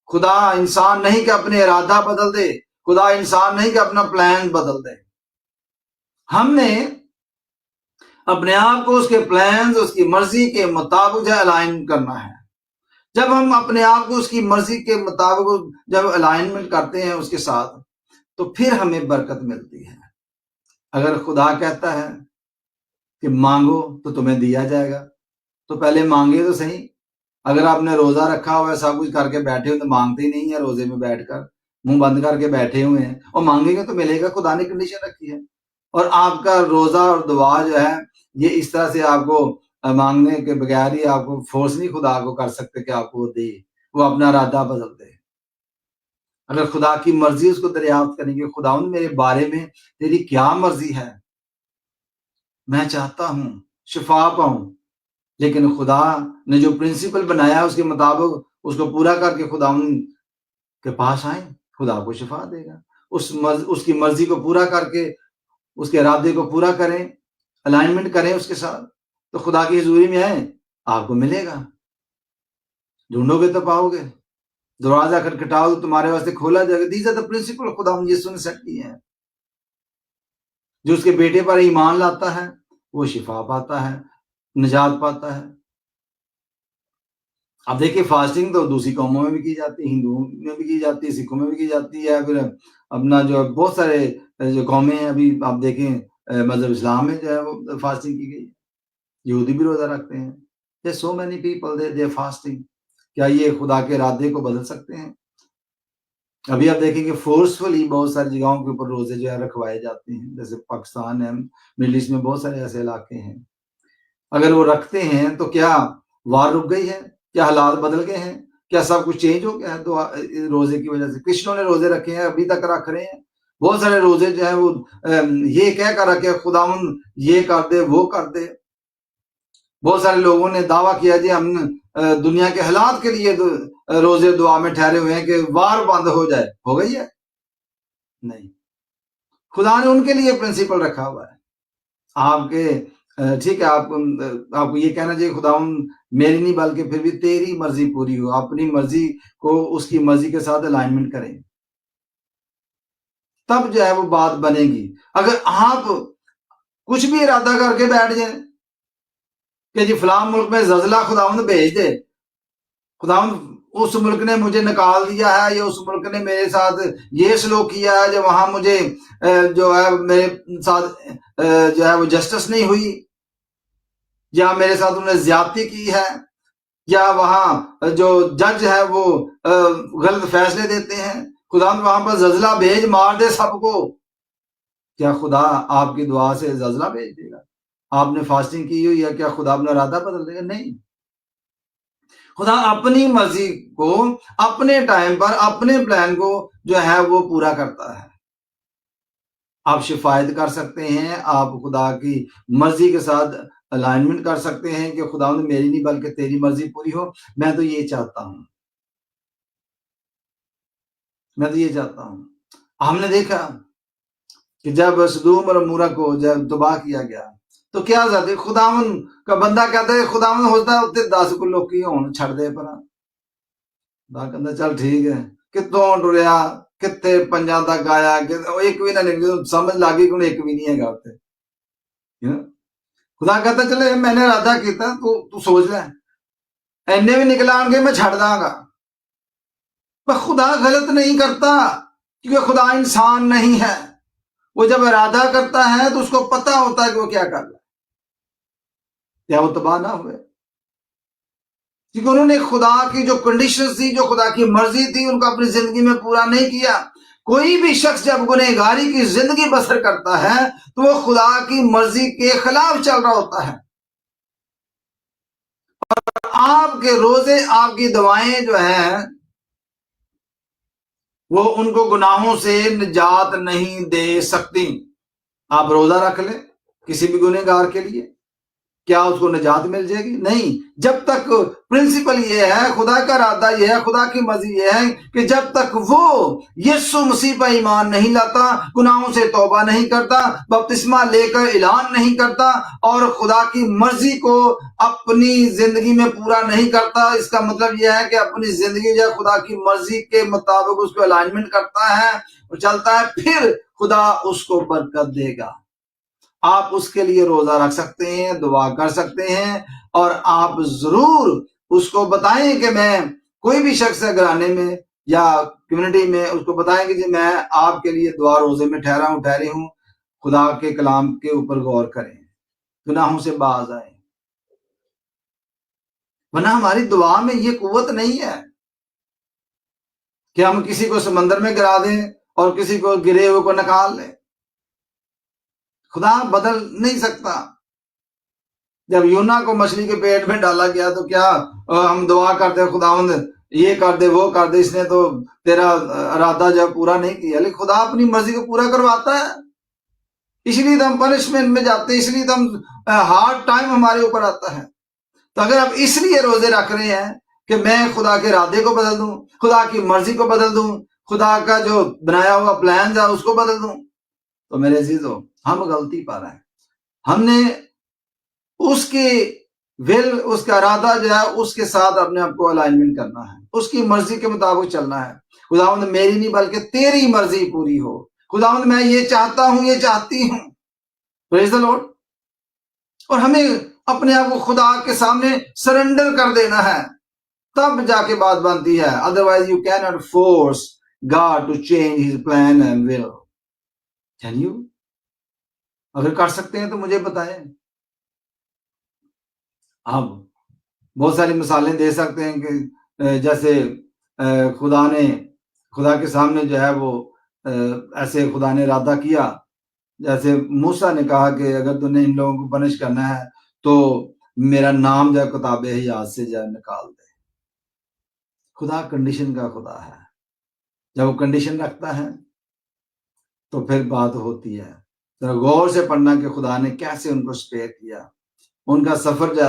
Speaker 1: خدا انسان نہیں کہ اپنے ارادہ بدل دے، خدا انسان نہیں کہ اپنا پلان بدل دے. ہم نے اپنے آپ کو اس کے پلانز، اس کی مرضی کے مطابق جو الائن کرنا ہے. جب ہم اپنے آپ کو اس کی مرضی کے مطابق جب الائنمنٹ کرتے ہیں اس کے ساتھ، تو پھر ہمیں برکت ملتی ہے. اگر خدا کہتا ہے کہ مانگو تو تمہیں دیا جائے گا، تو پہلے مانگے تو صحیح. اگر آپ نے روزہ رکھا ہوا ہے، سب کچھ کر کے بیٹھے ہوئے تو مانگتے ہی نہیں ہے، روزے میں بیٹھ کر منہ بند کر کے بیٹھے ہوئے ہیں، اور مانگیں گے تو ملے گا. خدا نے کنڈیشن رکھی ہے، اور آپ کا روزہ اور دعا جو ہے یہ اس طرح سے آپ کو مانگنے کے بغیر ہی آپ کو فورس نہیں خدا کو کر سکتے کہ آپ کو وہ دے، وہ اپنا ارادہ بدل دے۔ اگر خدا کی مرضی اس کو دریافت کریں گے، خداوند میرے بارے میں تیری کیا مرضی ہے، میں چاہتا ہوں شفا پاؤں، لیکن خدا نے جو پرنسپل بنایا اس کے مطابق اس کو پورا کر کے خداوند کے پاس آئیں، خدا کو شفا دے گا۔ اس کی مرضی کو پورا کر کے اس کے ارادے کو پورا کریں، الائنمنٹ کریں اس کے ساتھ، تو خدا کی حضوری میں آئیں، آپ کو ملے گا۔ ڈھونڈو گے تو پاؤ گے، دروازہ کھٹکھٹاؤ تو تمہارے واسطے کھولا جائے گا۔ دیز آر دی پرنسپل خدا یسوع نے سیٹ کی ہیں۔ جو اس کے بیٹے پر ایمان لاتا ہے وہ شفا پاتا ہے، نجات پاتا ہے۔ اب دیکھیں فاسٹنگ تو دوسری قوموں میں بھی کی جاتی ہے، ہندوؤں میں بھی کی جاتی ہے، سکھوں میں بھی کی جاتی ہے، پھر اپنا جو بہت سارے جو قومیں ہیں، ابھی آپ دیکھیں مذہب اسلام میں جو ہے وہ فاسٹنگ کی گئی، یہودی بھی روزہ رکھتے ہیں۔ So many people they fasting. کیا یہ خدا کے ارادے کو بدل سکتے ہیں؟ ابھی آپ دیکھیں کہ فورسفلی بہت ساری جگہوں کے اوپر روزے جو ہے رکھوائے جاتے ہیں، جیسے پاکستان ہے، مڈل ایسٹ میں بہت سارے ایسے علاقے ہیں۔ اگر وہ رکھتے ہیں تو کیا وار رک گئی ہے؟ کیا حالات بدل گئے ہیں؟ کیا سب کچھ چینج ہو گیا ہے تو روزے کی وجہ سے؟ کرسچنوں نے روزے رکھے ہیں، ابھی تک رکھ رہے ہیں۔ بہت سارے روزے جو ہیں وہ یہ کہہ کر رکھے خداوند یہ کر دے وہ کر دے۔ بہت سارے لوگوں نے دعویٰ کیا جی ہم دنیا کے حالات کے لیے روزے دعا میں ٹھہرے ہوئے ہیں کہ وار بند ہو جائے۔ ہو گئی ہے؟ نہیں، خدا نے ان کے لیے پرنسپل رکھا ہوا ہے۔ آپ کے ٹھیک ہے، آپ کو یہ کہنا چاہیے خداوند میری نہیں بلکہ پھر بھی تیری مرضی پوری ہو، اپنی مرضی کو اس کی مرضی کے ساتھ الائنمنٹ کریں، تب جو ہے وہ بات بنے گی۔ اگر آپ کچھ بھی ارادہ کر کے بیٹھ جائیں کہ جی فلاں ملک میں زلزلہ خداوند بھیج دے، خداوند اس ملک نے مجھے نکال دیا ہے، یا اس ملک نے میرے ساتھ یہ سلوک کیا ہے جو وہاں مجھے جو ہے میرے ساتھ جو ہے وہ جسٹس نہیں ہوئی، یا میرے ساتھ انہوں نے زیادتی کی ہے، یا وہاں جو جج ہے وہ غلط فیصلے دیتے ہیں، خداوند وہاں پر زلزلہ بھیج مار دے سب کو۔ کیا خدا آپ کی دعا سے زلزلہ بھیج دے گا؟ آپ نے فاسٹنگ کی ہوئی ہے، کیا خدا اپنا ارادہ بدل دے گا؟ نہیں، خدا اپنی مرضی کو اپنے ٹائم پر اپنے پلان کو جو ہے وہ پورا کرتا ہے۔ آپ شفایت کر سکتے ہیں، آپ خدا کی مرضی کے ساتھ الائنمنٹ کر سکتے ہیں کہ خدا میری نہیں بلکہ تیری مرضی پوری ہو۔ میں تو یہ چاہتا ہوں، میں تو یہ چاہتا ہوں۔ ہم نے دیکھا کہ جب سدوم اور عمورہ کو جب تباہ کیا گیا تو کیا ذاتی خداون کا بندہ کہتا ہے خداون ہوتا ہے اتنے 10 کو لوکی ہون چھڑ دے پر خدا کہتا چل ٹھیک ہے، کتوں ٹریا کتے پنجاں تک آیا، ایک بھی نہ نکل، سمجھ لگی کہ ایک بھی نہیں ہے گا اتنے۔ خدا کہتا چلے میں نے ارادہ کیتا تو سوچ لے، اینے بھی نکل آن گے میں چھڑ داں گا۔ پر خدا غلط نہیں کرتا، کیونکہ خدا انسان نہیں ہے۔ وہ جب ارادہ کرتا ہے تو اس کو پتا ہوتا ہے کہ وہ کیا کر رہا ہے، کیا وہ تباہ نہ ہوئے، کیونکہ انہوں نے خدا کی جو کنڈیشنز تھی، جو خدا کی مرضی تھی، ان کو اپنی زندگی میں پورا نہیں کیا۔ کوئی بھی شخص جب گنہگاری کی زندگی بسر کرتا ہے تو وہ خدا کی مرضی کے خلاف چل رہا ہوتا ہے۔ اور آپ کے روزے، آپ کی دعائیں جو ہیں وہ ان کو گناہوں سے نجات نہیں دے سکتی۔ آپ روزہ رکھ لیں کسی بھی گنہگار کے لیے، کیا اس کو نجات مل جائے گی؟ نہیں، جب تک پرنسپل یہ ہے، خدا کا ارادہ یہ ہے، خدا کی مرضی یہ ہے کہ جب تک وہ یسوع مسیح پر ایمان نہیں لاتا، گناہوں سے توبہ نہیں کرتا، بپتسمہ لے کر اعلان نہیں کرتا، اور خدا کی مرضی کو اپنی زندگی میں پورا نہیں کرتا، اس کا مطلب یہ ہے کہ اپنی زندگی جو خدا کی مرضی کے مطابق اس کو الائنمنٹ کرتا ہے اور چلتا ہے، پھر خدا اس کو برکت دے گا۔ آپ اس کے لیے روزہ رکھ سکتے ہیں، دعا کر سکتے ہیں، اور آپ ضرور اس کو بتائیں کہ میں کوئی بھی شخص ہے گھرانے میں یا کمیونٹی میں، اس کو بتائیں کہ جی میں آپ کے لیے دعا روزے میں ٹھہرے ہوں، خدا کے کلام کے اوپر غور کریں، گناہوں سے باز آئیں۔ ورنہ ہماری دعا میں یہ قوت نہیں ہے کہ ہم کسی کو سمندر میں گرا دیں اور کسی کو گرے ہوئے کو نکال لیں۔ خدا بدل نہیں سکتا، جب یونا کو مچھلی کے پیٹ میں ڈالا گیا تو کیا ہم دعا کرتے خداوند یہ کر دے وہ کر دے، اس نے تو تیرا ارادہ جب پورا نہیں کیا، لیکن خدا اپنی مرضی کو پورا کرواتا ہے، اس لیے تو ہم پنشمنٹ میں جاتے ہیں، اس لیے تو ہم ہارڈ ٹائم ہمارے اوپر آتا ہے۔ تو اگر آپ اس لیے روزے رکھ رہے ہیں کہ میں خدا کے ارادے کو بدل دوں، خدا کی مرضی کو بدل دوں، خدا کا جو بنایا ہوا پلان ہے اس کو بدل دوں، تو میرے عزیزو ہم غلطی پا رہے ہیں۔ ہم نے اس کی ول، اس کا ارادہ جو ہے اس کے ساتھ اپنے آپ کو الائنمنٹ کرنا ہے، اس کی مرضی کے مطابق چلنا ہے۔ خداوند میری نہیں بلکہ تیری مرضی پوری ہو، خداوند میں یہ چاہتا ہوں، یہ چاہتی ہوں۔ پریز دی لارڈ۔ اور ہمیں اپنے آپ کو خدا کے سامنے سرنڈر کر دینا ہے، تب جا کے بات بنتی ہے۔ Otherwise you can not force God to change his plan and will. Can you? اگر کر سکتے ہیں تو مجھے بتائیں۔ آپ بہت ساری مثالیں دے سکتے ہیں کہ جیسے خدا کے سامنے جو ہے وہ ایسے خدا نے ارادہ کیا، جیسے موسیٰ نے کہا کہ اگر تو نے ان لوگوں کو پنش کرنا ہے تو میرا نام جو ہے کتاب حیات سے جو ہے نکال دے۔ خدا کنڈیشن کا خدا ہے، جب وہ کنڈیشن رکھتا ہے تو پھر بات ہوتی ہے۔ ذرا غور سے پڑھنا کہ خدا نے کیسے ان کو سپیئر کیا۔ ان کا سفر جو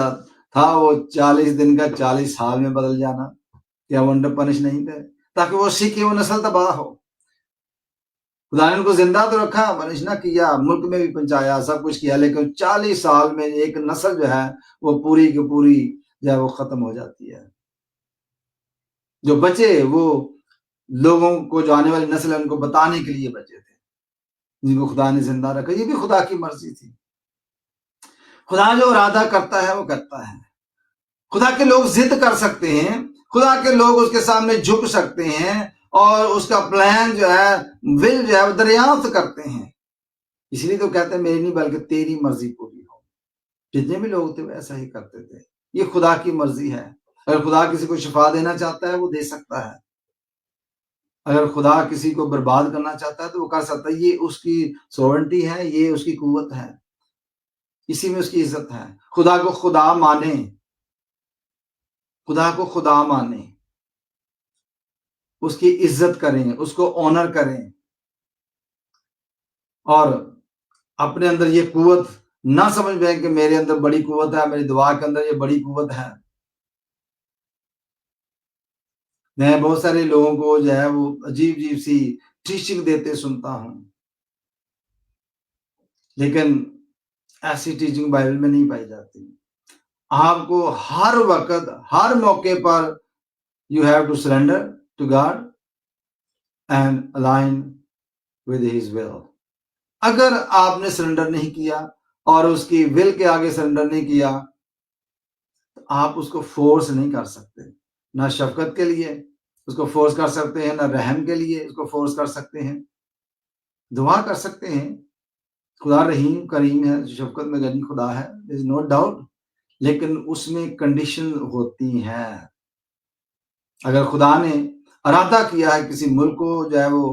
Speaker 1: تھا وہ 40 دن کا 40 سال میں بدل جانا، کیا وہ انڈر پنش نہیں تھے تاکہ وہ سیکھے، وہ نسل تباہ ہو۔ خدا نے ان کو زندہ تو رکھا، پنش نہ کیا، ملک میں بھی پہنچایا، سب کچھ کیا، لیکن 40 سال میں ایک نسل جو ہے وہ پوری کی پوری جو ہے وہ ختم ہو جاتی ہے۔ جو بچے وہ لوگوں کو، جو آنے والی نسل ہے ان کو بتانے کے لیے بچے تھے، جن کو خدا نے زندہ رکھا۔ یہ بھی خدا کی مرضی تھی۔ خدا جو ارادہ کرتا ہے وہ کرتا ہے۔ خدا کے لوگ ضد کر سکتے ہیں، خدا کے لوگ اس کے سامنے جھک سکتے ہیں اور اس کا پلان جو ہے، ول جو ہے وہ دریافت کرتے ہیں۔ اس لیے تو کہتے ہیں میری نہیں بلکہ تیری مرضی پوری ہو۔ جتنے بھی لوگ تھے وہ ایسا ہی کرتے تھے۔ یہ خدا کی مرضی ہے۔ اگر خدا کسی کو شفا دینا چاہتا ہے وہ دے سکتا ہے، اگر خدا کسی کو برباد کرنا چاہتا ہے تو وہ کر سکتا ہے۔ یہ اس کی سورنٹی ہے، یہ اس کی قوت ہے، اسی میں اس کی عزت ہے۔ خدا کو خدا مانے، خدا کو خدا مانے، اس کی عزت کریں، اس کو آنر کریں، اور اپنے اندر یہ قوت نہ سمجھ پائیں کہ میرے اندر بڑی قوت ہے، میری دعا کے اندر یہ بڑی قوت ہے۔ میں بہت سارے لوگوں کو جو ہے وہ عجیب عجیب سی ٹیچنگ دیتے سنتا ہوں، لیکن ایسی ٹیچنگ بائبل میں نہیں پائی جاتی۔ آپ کو ہر وقت، ہر موقع پر you have to surrender to God and align with his will۔ اگر آپ نے سرنڈر نہیں کیا اور اس کی ول کے آگے سرنڈر نہیں کیا تو آپ اس کو فورس نہیں کر سکتے، نہ شفقت کے لیے اس کو فورس کر سکتے ہیں، نہ رحم کے لیے اس کو فورس کر سکتے ہیں۔ دعا کر سکتے ہیں، خدا رحیم کریم ہے، شفقت میں غنی خدا ہے، there is no doubt، لیکن اس میں کنڈیشن ہوتی ہیں۔ اگر خدا نے ارادہ کیا ہے کسی ملک کو جو ہے وہ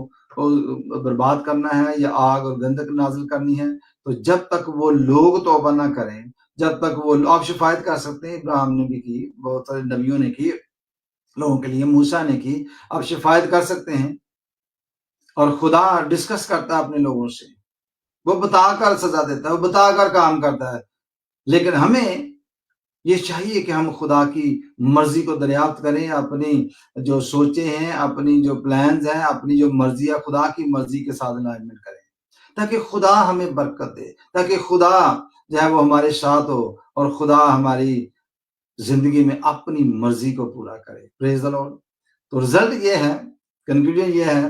Speaker 1: برباد کرنا ہے یا آگ اور گندک نازل کرنی ہے، تو جب تک وہ لوگ توبہ نہ کریں، جب تک وہ، آپ شفاعت کر سکتے ہیں، ابراہیم نے بھی کی، بہت سارے نبیوں نے کی لوگوں کے لیے، موسیٰ نے کی، آپ شفاعت کر سکتے ہیں۔ اور خدا ڈسکس کرتا ہے اپنے لوگوں سے، وہ بتا کر سزا دیتا ہے، وہ بتا کر کام کرتا ہے، لیکن ہمیں یہ چاہیے کہ ہم خدا کی مرضی کو دریافت کریں، اپنی جو سوچیں ہیں، اپنی جو پلانز ہیں، اپنی جو مرضی ہے خدا کی مرضی کے ساتھ الائنمنٹ کریں، تاکہ خدا ہمیں برکت دے، تاکہ خدا جو ہے وہ ہمارے ساتھ ہو اور خدا ہماری زندگی میں اپنی مرضی کو پورا کرے۔ Praise the Lord. تو رزلٹ یہ ہے، کنکلوژن یہ ہے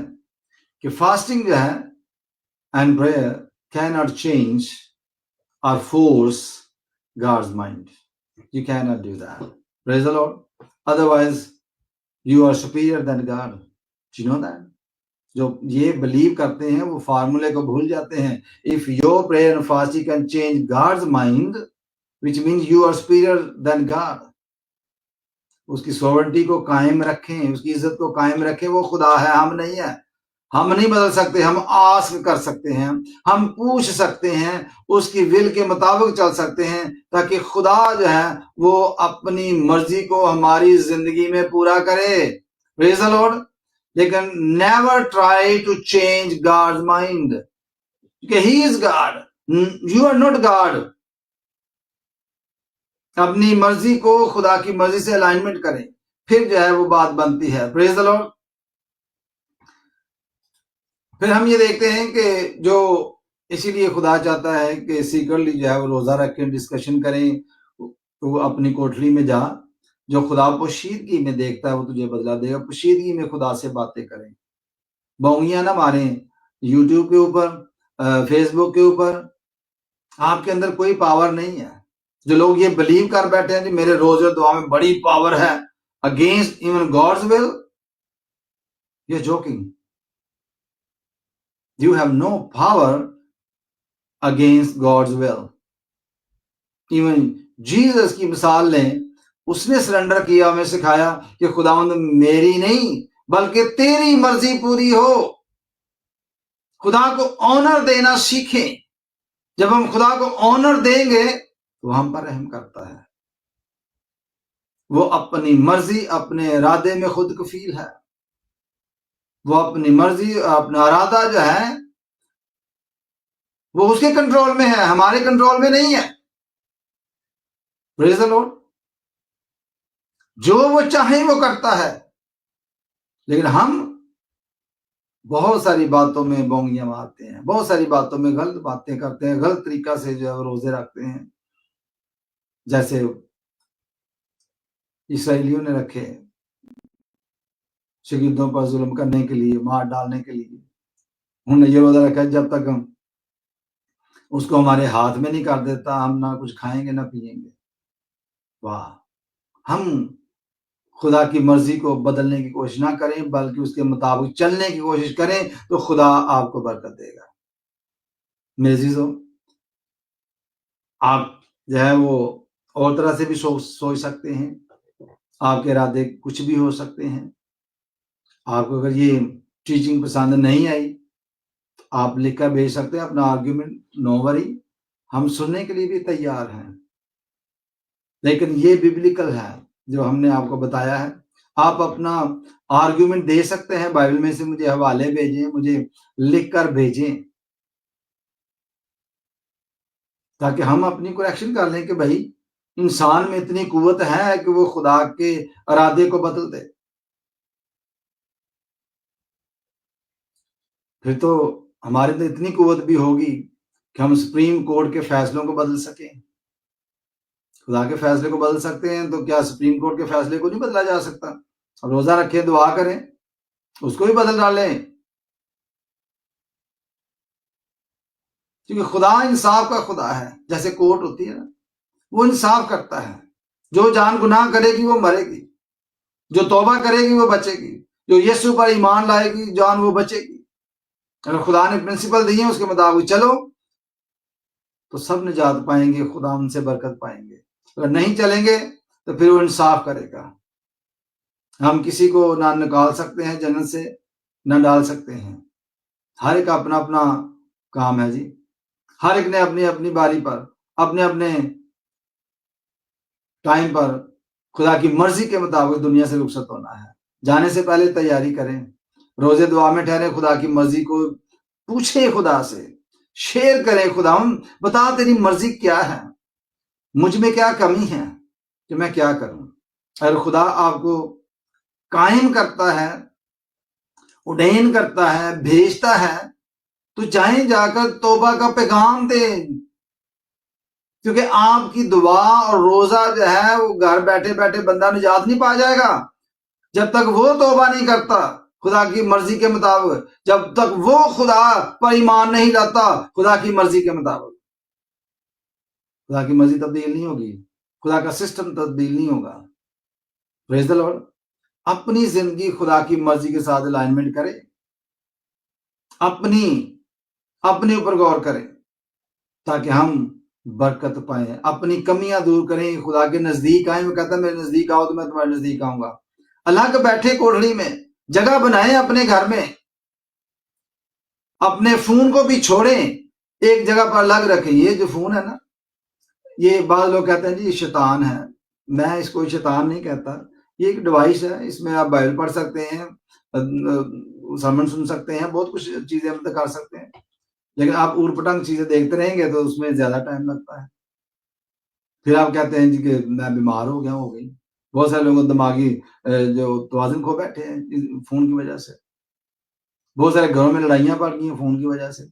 Speaker 1: کہ فاسٹنگ جو ہے and prayer can not change اور force God's mind. You cannot do that. Praise the Lord. Otherwise, you are superior than God. Do you know that? جو یہ بلیو کرتے ہیں وہ فارمولے کو بھول جاتے ہیں۔ If your prayer and fasting can change God's mind, which means you are superior than God. اس کی سوورنٹی کو قائم رکھیں، اس کی عزت کو قائم رکھیں، وہ خدا ہے، ہم نہیں ہیں۔ ہم نہیں بدل سکتے، ہم آسک کر سکتے ہیں، ہم پوچھ سکتے ہیں، اس کی ول کے مطابق چل سکتے ہیں تاکہ خدا جو ہے وہ اپنی مرضی کو ہماری زندگی میں پورا کرے. Praise the Lord. لیکن never try to change God's mind, کہ he is God, you are not God. اپنی مرضی کو خدا کی مرضی سے الائنمنٹ کریں، پھر جو ہے وہ بات بنتی ہے. Praise the lord. پھر ہم یہ دیکھتے ہیں کہ جو اسی لیے خدا چاہتا ہے کہ سیکرٹلی جو ہے وہ روزہ رکھیں، ڈسکشن کریں. تو اپنی کوٹھری میں جا، جو خدا پوشیدگی میں دیکھتا ہے وہ تجھے بدلا دے گا. پوشیدگی میں خدا سے باتیں کریں، بونگیاں نہ ماریں یوٹیوب کے اوپر، فیس بک کے اوپر. آپ کے اندر کوئی پاور نہیں ہے. جو لوگ یہ بلیو کر بیٹھے ہیں کہ میرے روزے اور دعا میں بڑی پاور ہے against even God's will, you are joking. You have no power against God's will. Even Jesus کی مثال لیں، اس نے سرنڈر کیا، ہمیں سکھایا کہ خداوند میری نہیں بلکہ تیری مرضی پوری ہو. خدا کو آنر دینا سیکھیں. جب ہم خدا کو آنر دیں گے تو ہم پر رحم کرتا ہے. وہ اپنی مرضی، اپنے ارادے میں خود کفیل ہے. وہ اپنی مرضی، اپنا ارادہ جو ہے وہ اس کے کنٹرول میں ہے، ہمارے کنٹرول میں نہیں ہے. Praise the lord. جو وہ چاہے وہ کرتا ہے. لیکن ہم بہت ساری باتوں میں بونگیاں مارتے ہیں، بہت ساری باتوں میں غلط باتیں کرتے ہیں، غلط طریقہ سے جو ہے روزے رکھتے ہیں، جیسے اسرائیلیوں نے رکھے شاگردوں پر ظلم کرنے کے لیے، مار ڈالنے کے لیے. انہوں نے یہ روزہ رکھا جب تک ہم اس کو ہمارے ہاتھ میں نہیں کر دیتا ہم نہ کچھ کھائیں گے نہ پیئیں گے. واہ. ہم خدا کی مرضی کو بدلنے کی کوشش نہ کریں بلکہ اس کے مطابق چلنے کی کوشش کریں تو خدا آپ کو برکت دے گا. میرے عزیزو، آپ جو ہے وہ اور طرح سے بھی سوچ سکتے ہیں. آپ کے ارادے کچھ بھی ہو سکتے ہیں. آپ کو اگر یہ ٹیچنگ پسند نہیں آئی تو آپ لکھ کر بھیج سکتے ہیں اپنا آرگیومنٹ. نو وری، ہم سننے کے لیے بھی تیار ہیں. لیکن یہ بیبلیکل ہے جو ہم نے آپ کو بتایا ہے. آپ اپنا آرگیومنٹ دے سکتے ہیں، بائبل میں سے مجھے حوالے بھیجیں، مجھے لکھ کر بھیجیں تاکہ ہم اپنی کریکشن کر لیں کہ بھائی انسان میں اتنی قوت ہے کہ وہ خدا کے ارادے کو بدل دے. پھر تو ہمارے اندر اتنی قوت بھی ہوگی کہ ہم سپریم کورٹ کے فیصلوں کو بدل سکیں. خدا کے فیصلے کو بدل سکتے ہیں تو کیا سپریم کورٹ کے فیصلے کو نہیں بدلا جا سکتا؟ روزہ رکھیں، دعا کریں، اس کو بھی بدل ڈالیں. کیونکہ خدا انصاف کا خدا ہے. جیسے کورٹ ہوتی ہے نا، وہ انصاف کرتا ہے. جو جان گناہ کرے گی وہ مرے گی، جو توبہ کرے گی وہ بچے گی، جو یسوع پر ایمان لائے گی جان وہ بچے گی. اگر خدا نے پرنسپل دی ہیں اس کے مطابق چلو تو سب نجات پائیں گے، خدا ان سے برکت پائیں گے. اگر نہیں چلیں گے تو پھر وہ انصاف کرے گا. ہم کسی کو نہ نکال سکتے ہیں جنت سے، نہ ڈال سکتے ہیں. ہر ایک اپنا اپنا کام ہے جی. ہر ایک نے اپنی اپنی باری پر، اپنے اپنے ٹائم پر خدا کی مرضی کے مطابق دنیا سے رخصت ہونا ہے. جانے سے پہلے تیاری کریں، روزے دعا میں ٹھہرے، خدا کی مرضی کو پوچھیں، خدا سے شیئر کریں. خدا بتا تیری مرضی کیا ہے، مجھ میں کیا کمی ہے کہ میں کیا کروں. اگر خدا آپ کو قائم کرتا ہے، اڈین کرتا ہے، بھیجتا ہے تو جائیں، جا کر توبہ کا پیغام دیں. کیونکہ آپ کی دعا اور روزہ جو ہے وہ گھر بیٹھے بیٹھے بندہ نجات نہیں پا جائے گا جب تک وہ توبہ نہیں کرتا خدا کی مرضی کے مطابق، جب تک وہ خدا پر ایمان نہیں لاتا خدا کی مرضی کے مطابق. خدا کی مرضی تبدیل نہیں ہوگی، خدا کا سسٹم تبدیل نہیں ہوگا. پریز دی لارڈ. اپنی زندگی خدا کی مرضی کے ساتھ الائنمنٹ کرے، اپنے اوپر غور کریں تاکہ ہم برکت پائیں. اپنی کمیاں دور کریں، خدا کے نزدیک آئیں. وہ کہتا ہے میرے نزدیک آؤ تو میں تمہارے نزدیک آؤں گا. الگ بیٹھے کوٹھڑی میں، جگہ بنائیں اپنے گھر میں اپنے فون کو بھی چھوڑیں, ایک جگہ پر الگ رکھیں. یہ جو فون ہے نا, یہ بعض لوگ کہتے ہیں جی یہ شیطان ہے. میں اس کو شیطان نہیں کہتا, یہ ایک ڈیوائس ہے, اس میں آپ بائبل پڑھ سکتے ہیں, سرمن سن سکتے ہیں, بہت کچھ چیزیں مطلب کر سکتے ہیں, لیکن آپ اوٹ پٹنگ چیزیں دیکھتے رہیں گے تو اس میں زیادہ ٹائم لگتا ہے. پھر آپ کہتے ہیں جی کہ میں بیمار ہو گیا, ہو گئی. بہت سارے لوگ دماغی جو توازن کھو بیٹھے ہیں فون کی وجہ سے. بہت سارے گھروں میں لڑائیاں پڑ گئی ہیں فون کی وجہ سے.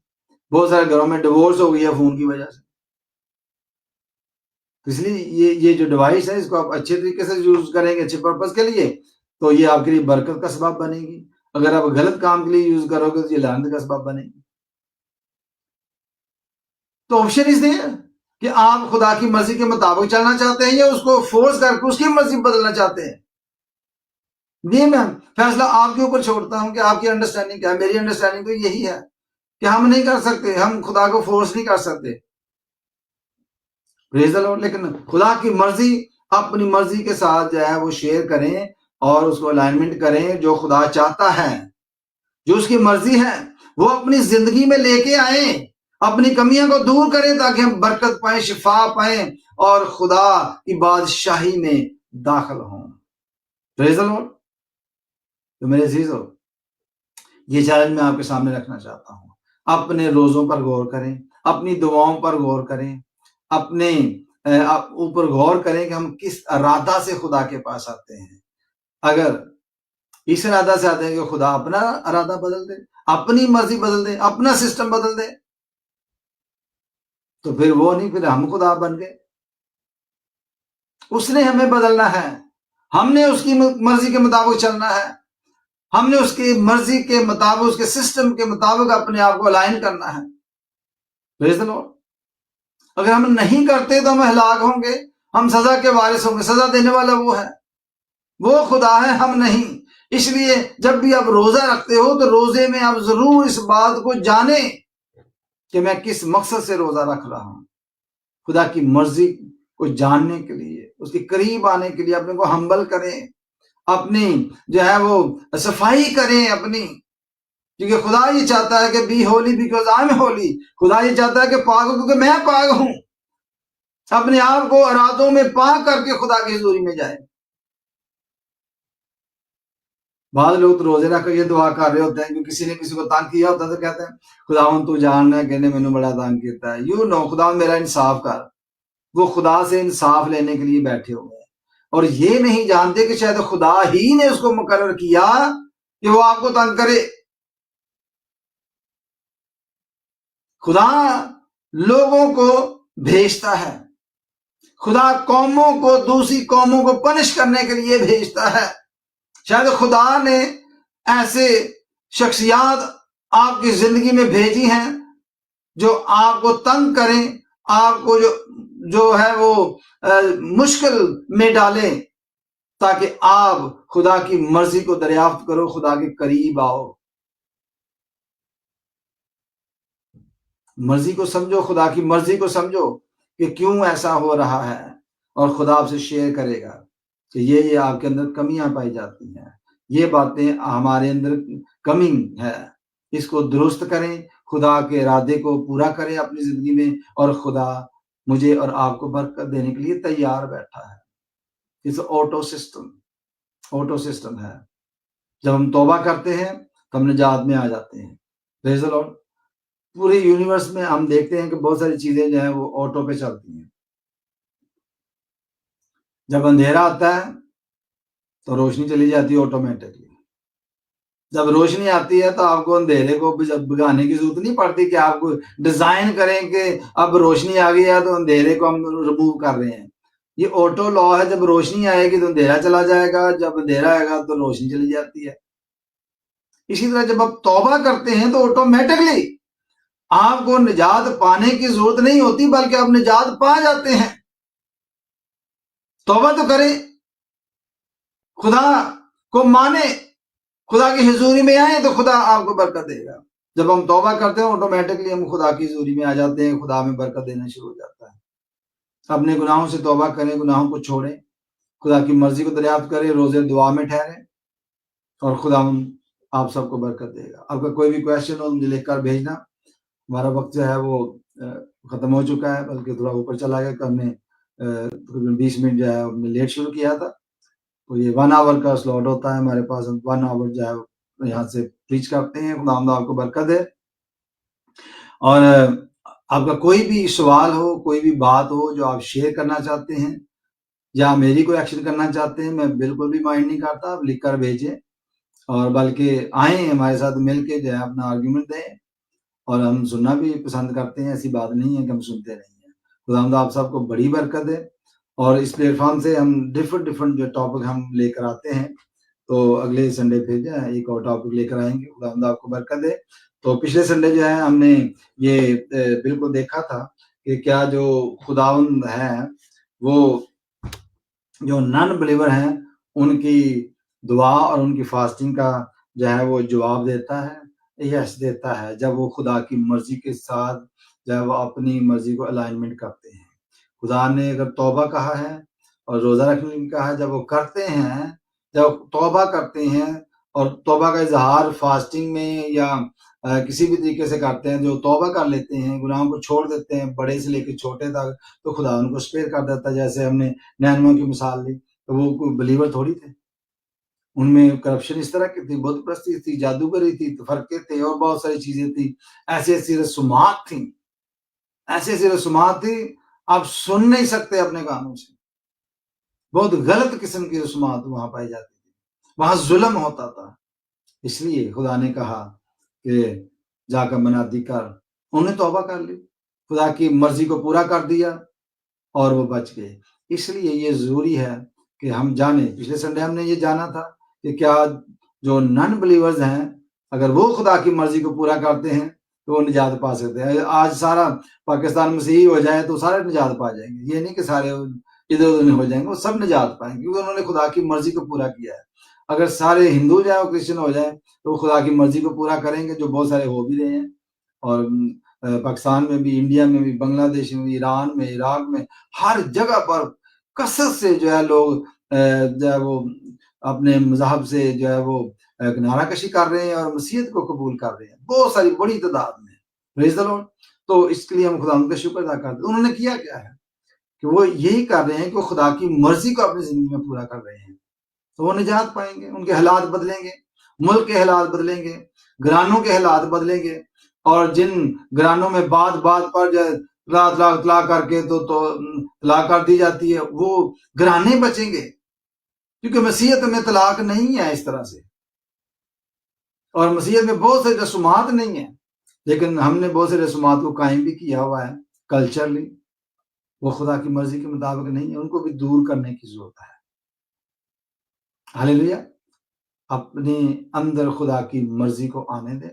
Speaker 1: بہت سارے گھروں میں ڈیورس ہو گئی ہے فون کی وجہ سے. اس لیے یہ جو ڈیوائس ہے اس کو آپ اچھے طریقے سے یوز کریں گے, اچھے پرپز کے لیے, تو یہ آپ کے لیے برکت کا سبب بنے گی. اگر آپ غلط کام کے لیے یوز کرو گے تو یہ لعنت کا سبب بنے گی. تو آپشن اس دیں کہ آپ خدا کی مرضی کے مطابق چلنا چاہتے ہیں یا اس کو فورس کر کے اس کی مرضی بدلنا چاہتے ہیں. یہ میں فیصلہ آپ کے اوپر چھوڑتا ہوں کہ آپ کی انڈرسٹینڈنگ کیا ہے. میری انڈرسٹینڈنگ تو یہی ہے کہ ہم نہیں کر سکتے, ہم خدا کو فورس نہیں کر سکتے. لیکن خدا کی مرضی, اپنی مرضی کے ساتھ جو ہے وہ شیئر کریں اور اس کو الائنمنٹ کریں. جو خدا چاہتا ہے, جو اس کی مرضی ہے, وہ اپنی زندگی میں لے کے آئیں, اپنی کمیاں کو دور کریں تاکہ ہم برکت پائیں, شفا پائیں اور خدا کی بادشاہی میں داخل ہوں. پریز دی لارڈ. تو میرے عزیزو, یہ چیلنج میں آپ کے سامنے رکھنا چاہتا ہوں. اپنے روزوں پر غور کریں, اپنی دعاؤں پر غور کریں, اپنے اوپر غور کریں کہ ہم کس ارادہ سے خدا کے پاس آتے ہیں. اگر اس ارادہ سے آتے ہیں کہ خدا اپنا ارادہ بدل دے, اپنی مرضی بدل دے, اپنا سسٹم بدل دے, تو پھر وہ نہیں, پھر ہم خدا بن گئے. اس نے ہمیں بدلنا ہے, ہم نے اس کی مرضی کے مطابق چلنا ہے, ہم نے اس کی مرضی کے مطابق, اس کے سسٹم کے مطابق اپنے آپ کو الائن کرنا ہے. Praise the lord. اگر ہم نہیں کرتے تو ہم ہلاک ہوں گے, ہم سزا کے وارث ہوں گے. سزا دینے والا وہ ہے, وہ خدا ہے, ہم نہیں. اس لیے جب بھی آپ روزہ رکھتے ہو تو روزے میں آپ ضرور اس بات کو جانیں کہ میں کس مقصد سے روزہ رکھ رہا ہوں. خدا کی مرضی کو جاننے کے لیے, اس کے قریب آنے کے لیے اپنے کو ہمبل کریں, اپنی جو ہے وہ صفائی کریں اپنی, کیونکہ خدا یہ چاہتا ہے کہ be holy because I am holy. خدا یہ چاہتا ہے کہ پاک ہو کیونکہ میں پاک ہوں. اپنے آپ کو ارادوں میں پاک کر کے خدا کی حضوری میں جائے. بعض لوگ تو روزے رکھ کے یہ دعا کر رہے ہوتے ہیں کہ کسی نے کسی کو تنگ کیا ہوتا ہے تو کہتے ہیں خداوند تو جاننا ہے کہ میں نے بڑا تنگ کیا ہے. یو نو خداوند میرا انصاف کر. وہ خدا سے انصاف لینے کے لیے بیٹھے ہوئے ہیں اور یہ نہیں جانتے کہ شاید خدا ہی نے اس کو مقرر کیا کہ وہ آپ کو تنگ کرے. خدا لوگوں کو بھیجتا ہے, خدا قوموں کو, دوسری قوموں کو پنش کرنے کے لیے بھیجتا ہے. شاید خدا نے ایسے شخصیات آپ کی زندگی میں بھیجی ہیں جو آپ کو تنگ کریں, آپ کو جو ہے وہ مشکل میں ڈالیں, تاکہ آپ خدا کی مرضی کو دریافت کرو, خدا کے قریب آؤ. مرضی کو سمجھو, خدا کی مرضی کو سمجھو کہ کیوں ایسا ہو رہا ہے, اور خدا آپ سے شیئر کرے گا کہ یہ آپ کے اندر کمیاں پائی جاتی ہیں, یہ باتیں ہمارے اندر کمی ہے, اس کو درست کریں, خدا کے ارادے کو پورا کریں اپنی زندگی میں, اور خدا مجھے اور آپ کو برکت دینے کے لیے تیار بیٹھا ہے. اس آٹو سسٹم ہے. جب ہم توبہ کرتے ہیں تو ہم نجات میں آ جاتے ہیں. Praise the lord. پورے یونیورس میں ہم دیکھتے ہیں کہ بہت ساری چیزیں جو ہیں وہ آٹو پہ چلتی ہیں. جب اندھیرا آتا ہے تو روشنی چلی جاتی ہے آٹومیٹکلی. جب روشنی آتی ہے تو آپ کو اندھیرے کو بھگانے کی ضرورت نہیں پڑتی کہ آپ کو ڈیزائن کریں کہ اب روشنی آ گئی ہے تو اندھیرے کو ہم ریموو کر رہے ہیں. یہ آٹو لا ہے, جب روشنی آئے گی تو اندھیرا چلا جائے گا, جب اندھیرا آئے گا تو روشنی چلی جاتی ہے. اسی طرح جب آپ توبہ کرتے ہیں تو آٹومیٹکلی آپ کو نجات پانے کی ضرورت نہیں ہوتی, بلکہ آپ نجات پا جاتے ہیں. توبہ تو کریں, خدا کو مانے, خدا کی حضوری میں آئیں تو خدا آپ کو برکت دے گا. جب ہم توبہ کرتے ہیں آٹومیٹکلی ہم خدا کی حضوری میں آ جاتے ہیں, خدا ہمیں برکت دینا شروع ہو جاتا ہے. اپنے گناہوں سے توبہ کریں, گناہوں کو چھوڑیں, خدا کی مرضی کو دریافت کریں, روزے دعا میں ٹھہریں, اور خدا آپ سب کو برکت دے گا. آپ کا کوئی بھی کویشچن ہو مجھے لکھ کر بھیجنا. ہمارا وقت جو ہے وہ ختم ہو چکا ہے، بلکہ تھوڑا اوپر چلا گیا کہ ہم نے تقریباً 20 منٹ جو ہے ہم نے لیٹ شروع کیا تھا. تو یہ 1 آور کا سلاٹ ہوتا ہے ہمارے پاس. 1 آور جو ہے یہاں سے پریچ کرتے ہیں. خدا آپ کو برکت دے. اور آپ کا کوئی بھی سوال ہو، کوئی بھی بات ہو جو آپ شیئر کرنا چاہتے ہیں یا میری کوئی ایکشن کرنا چاہتے ہیں، میں بالکل بھی مائنڈ نہیں کرتا. آپ لکھ کر بھیجیں اور بلکہ آئیں ہمارے ساتھ مل کے جو ہے اپنا آرگیومنٹ دیں. اور ہم سننا بھی پسند کرتے ہیں، ایسی بات نہیں ہے کہ ہم سنتے نہیں ہیں. خدا آپ سب کو بڑی برکت دے. اور اس پلیٹ فارم سے ہم ڈفرنٹ جو ٹاپک ہم لے کر آتے ہیں. تو اگلے سنڈے پھر جو ہے ایک اور ٹاپک لے کر آئیں گے. خدا آپ کو برکت دے. تو پچھلے سنڈے جو ہے ہم نے یہ بالکل دیکھا تھا کہ کیا جو خداوند ہے وہ جو نان بلیور ہیں ان کی دعا اور ان کی فاسٹنگ کا جو ہے وہ جواب دیتا ہے، یس دیتا ہے، جب وہ خدا کی مرضی کے ساتھ جب وہ اپنی مرضی کو الائنمنٹ کرتے ہیں. خدا نے اگر توبہ کہا ہے اور روزہ رکھنے کی کہا ہے، جب وہ کرتے ہیں، جب توبہ کرتے ہیں اور توبہ کا اظہار فاسٹنگ میں یا کسی بھی طریقے سے کرتے ہیں، جو توبہ کر لیتے ہیں، گناہوں کو چھوڑ دیتے ہیں بڑے سے لے کے چھوٹے تک، تو خدا ان کو اسپیئر کر دیتا ہے. جیسے ہم نے نینوا کی مثال لی، تو وہ کوئی بلیور تھوڑی تھے. ان میں کرپشن اس طرح کی تھی، بت پرستی تھی، جادوگری تھی، فرقے تھے اور بہت ساری چیزیں تھیں. ایسی ایسی رسومات تھیں، ایسی ایسی رسومات تھی آپ سن نہیں سکتے اپنے کانوں سے. بہت غلط قسم کی رسومات وہاں پائی جاتی تھی. وہاں ظلم ہوتا تھا. اس لیے خدا نے کہا کہ جا کر منادی کر. انہوں نے توبہ کر لی، خدا کی مرضی کو پورا کر دیا اور وہ بچ گئے. اس لیے یہ ضروری ہے کہ ہم جانیں. پچھلے سنڈے ہم نے یہ جانا تھا کہ کیا جو نان بلیورز ہیں اگر وہ خدا کی مرضی کو پورا کرتے ہیں تو وہ نجات پا سکتے ہیں. آج سارا پاکستان مسیحی ہو جائے تو سارے نجات پا جائیں گے. یہ نہیں کہ سارے ادھر ادھر نہیں ہو جائیں گے، وہ سب نجات پائیں گے کیونکہ انہوں نے خدا کی مرضی کو پورا کیا ہے. اگر سارے ہندو جو ہے وہ کرسچن ہو جائیں تو وہ خدا کی مرضی کو پورا کریں گے، جو بہت سارے ہو بھی رہے ہیں. اور پاکستان میں بھی، انڈیا میں بھی، بنگلہ دیش میں بھی، ایران میں، عراق میں، ہر جگہ پر کثرت سے جو ہے لوگ جو ہے وہ اپنے مذہب سے جو ہے وہ کنارہ کشی کر رہے ہیں اور مسیحیت کو قبول کر رہے ہیں، بہت ساری بڑی تعداد میں. پریز دی لارڈ. تو اس کے لیے ہم خدا ان کا شکر ادا کرتے ہیں. انہوں نے کیا کیا ہے کہ وہ یہی کر رہے ہیں کہ وہ خدا کی مرضی کو اپنی زندگی میں پورا کر رہے ہیں. تو وہ نجات پائیں گے. ان کے حالات بدلیں گے، ملک کے حالات بدلیں گے، گھرانوں کے حالات بدلیں گے. اور جن گھرانوں میں بات بات پر طلاق کر کے تو طلاق کر دی جاتی ہے، وہ گھرانے بچیں گے کیونکہ مسیحیت میں طلاق نہیں ہے اس طرح سے. اور مسیحیت میں بہت سے رسومات نہیں ہیں، لیکن ہم نے بہت سے رسومات کو قائم بھی کیا ہوا ہے کلچرلی. وہ خدا کی مرضی کے مطابق نہیں ہے، ان کو بھی دور کرنے کی ضرورت ہے. ہاللیلویا. اپنے اندر خدا کی مرضی کو آنے دیں،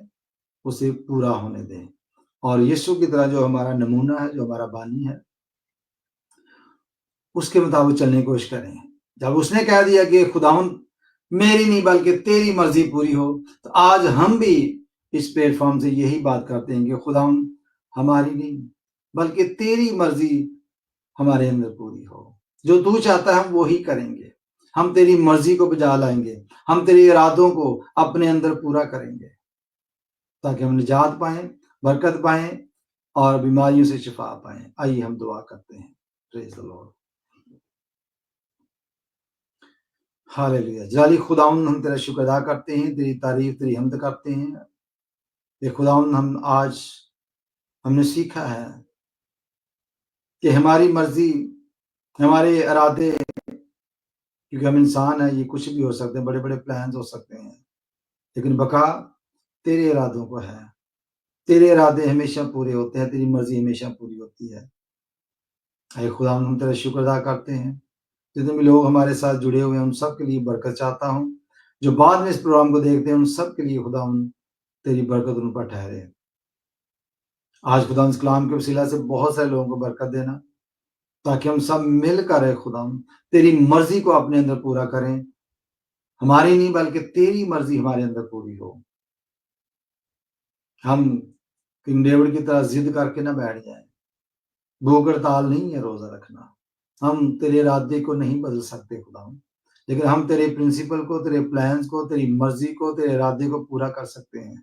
Speaker 1: اسے پورا ہونے دیں. اور یسوع کی طرح جو ہمارا نمونہ ہے، جو ہمارا بانی ہے، اس کے مطابق چلنے کی کوشش کریں. جب اس نے کہہ دیا کہ خداوند میری نہیں بلکہ تیری مرضی پوری ہو، تو آج ہم بھی اس پلیٹ فارم سے یہی بات کرتے ہیں کہ خداوند ہماری نہیں بلکہ تیری مرضی ہمارے اندر پوری ہو. جو تو چاہتا ہے ہم وہی کریں گے. ہم تیری مرضی کو بجا لائیں گے، ہم تیری ارادوں کو اپنے اندر پورا کریں گے تاکہ ہم نجات پائیں، برکت پائیں اور بیماریوں سے شفا پائیں. آئیے ہم دعا کرتے ہیں. Praise the lord. ہاللیلویا. جلالی خداوند ہم تیرا شکر ادا کرتے ہیں، تیری تعریف، تیری حمد کرتے ہیں. کہ خداوند ہم نے سیکھا ہے کہ ہماری مرضی، ہمارے ارادے، کیونکہ ہم انسان ہیں، یہ کچھ بھی ہو سکتے ہیں، بڑے بڑے پلانز ہو سکتے ہیں، لیکن بقا تیرے ارادوں کو ہے. تیرے ارادے ہمیشہ پورے ہوتے ہیں، تیری مرضی ہمیشہ پوری ہوتی ہے. اے خداوند ہم تیرا شکر ادا کرتے ہیں. جتنے بھی لوگ ہمارے ساتھ جڑے ہوئے ہیں ان سب کے لیے برکت چاہتا ہوں. جو بعد میں اس پروگرام کو دیکھتے ہیں ان سب کے لیے خداوند تیری برکت ان پر ٹھہرے. آج خداوند اس کلام کے وسیلہ سے بہت سارے لوگوں کو برکت دینا تاکہ ہم سب مل کر خداوند تیری مرضی کو اپنے اندر پورا کریں. ہماری نہیں بلکہ تیری مرضی ہمارے اندر پوری ہو. ہم کنگ ڈیوڈ کی طرح ضد کر کے نہ بیٹھ جائیں. بھوک ہڑتال نہیں ہے روزہ رکھنا. ہم تیرے ارادے کو نہیں بدل سکتے خداوند، لیکن ہم تیرے پرنسپل کو، تیرے پلانز کو، تیری مرضی کو، تیرے ارادے کو پورا کر سکتے ہیں۔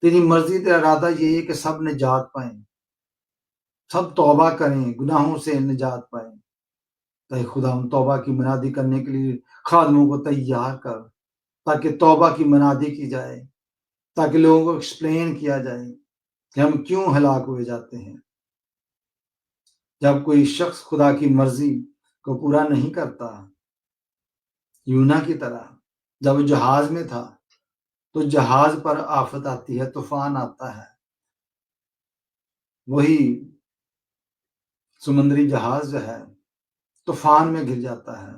Speaker 1: تیری مرضی، تیرا ارادہ یہ ہے کہ سب نجات پائیں، سب توبہ کریں، گناہوں سے نجات پائیں۔ اے خدا ہم توبہ کی منادی کرنے کے لیے خادموں کو تیار کر، تاکہ توبہ کی منادی کی جائے، تاکہ لوگوں کو ایکسپلین کیا جائے کہ ہم کیوں ہلاک ہوئے جاتے ہیں۔ جب کوئی شخص خدا کی مرضی کو پورا نہیں کرتا، یونا کی طرح جب وہ جہاز میں تھا تو جہاز پر آفت آتی ہے، طوفان آتا ہے، وہی سمندری جہاز جو ہے طوفان میں گر جاتا ہے۔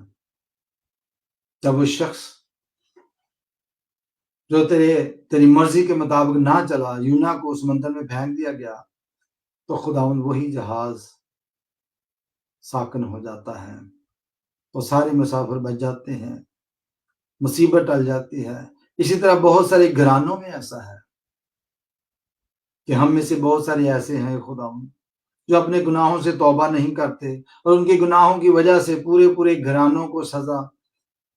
Speaker 1: جب وہ شخص جو تیری مرضی کے مطابق نہ چلا، یونا کو سمندر میں پھینک دیا گیا، تو خداوند وہی جہاز ساکن ہو جاتا ہے، تو سارے مسافر بچ جاتے ہیں، مصیبت ٹل جاتی ہے۔ اسی طرح بہت سارے گھرانوں میں ایسا ہے کہ ہم میں سے بہت سارے ایسے ہیں خداوند جو اپنے گناہوں سے توبہ نہیں کرتے، اور ان کے گناہوں کی وجہ سے پورے گھرانوں کو سزا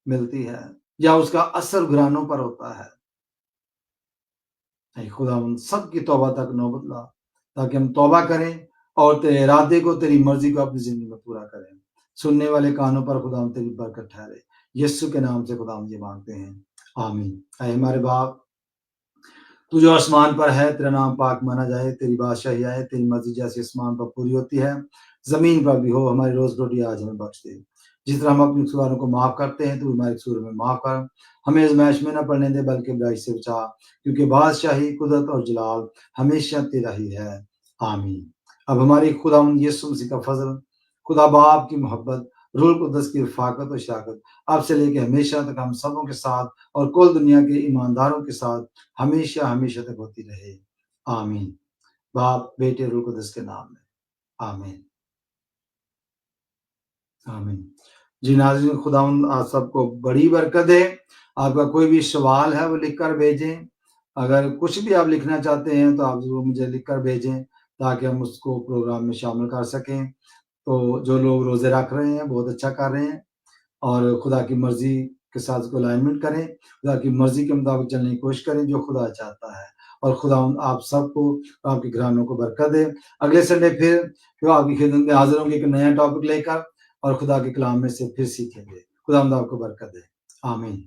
Speaker 1: ملتی ہے، یا اس کا اثر گھرانوں پر ہوتا ہے۔ اے خداوند سب کی توبہ تک نوبت لا، تاکہ ہم توبہ کریں اور تیرے ارادے کو، تیری مرضی کو اپنی زندگی میں پورا کریں۔ سننے والے کانوں پر خداوند تیری برکت ٹھہرے، یسوع کے نام سے خداوند یہ مانگتے ہیں، آمین۔ اے ہمارے باپ، تو جو آسمان پر ہے، تیرا نام پاک مانا جائے، تیری بادشاہی آئے، تیری مرضی جیسے آسمان پر پوری ہوتی ہے زمین پر بھی ہو۔ ہماری روز روٹی آج ہمیں بخش دے، جس طرح ہم اپنے قصوروں کو معاف کرتے ہیں تو ہمارے قصور میں معاف کر، ہمیں آزمائش میں نہ پڑنے دے بلکہ برائی سے بچا، کیونکہ بادشاہی، قدرت اور جلال ہمیشہ تیرا ہی ہے، آمین۔ اب ہماری خداوند یسوع مسیح کا فضل، خدا باپ کی محبت، روح القدس کی رفاقت و شراکت اب سے لے کے ہمیشہ تک ہم سبوں کے ساتھ اور کل دنیا کے ایمانداروں کے ساتھ ہمیشہ تک ہوتی رہے، آمین۔ باپ، بیٹے، روح القدس کے نام میں، آمین، آمین۔ جی ناظرین، خداوند آپ سب کو بڑی برکت ہے۔ آپ کا کوئی بھی سوال ہے وہ لکھ کر بھیجیں، اگر کچھ بھی آپ لکھنا چاہتے ہیں تو آپ ضرور مجھے لکھ کر بھیجیں تاکہ ہم اس کو پروگرام میں شامل کر سکیں۔ تو جو لوگ روزے رکھ رہے ہیں بہت اچھا کر رہے ہیں، اور خدا کی مرضی کے ساتھ اس کو الائنمنٹ کریں، خدا کی مرضی کے مطابق چلنے کی کوشش کریں جو خدا چاہتا ہے، اور خدا آپ سب کو، آپ کے گھرانوں کو برکت دے۔ اگلے سنڈے پھر آپ کی خدمت میں حاضر ہوں گے ایک نیا ٹاپک لے کر، اور خدا کے کلام میں سے پھر سیکھیں گے۔ خدا آپ کو برکت دے، آمین۔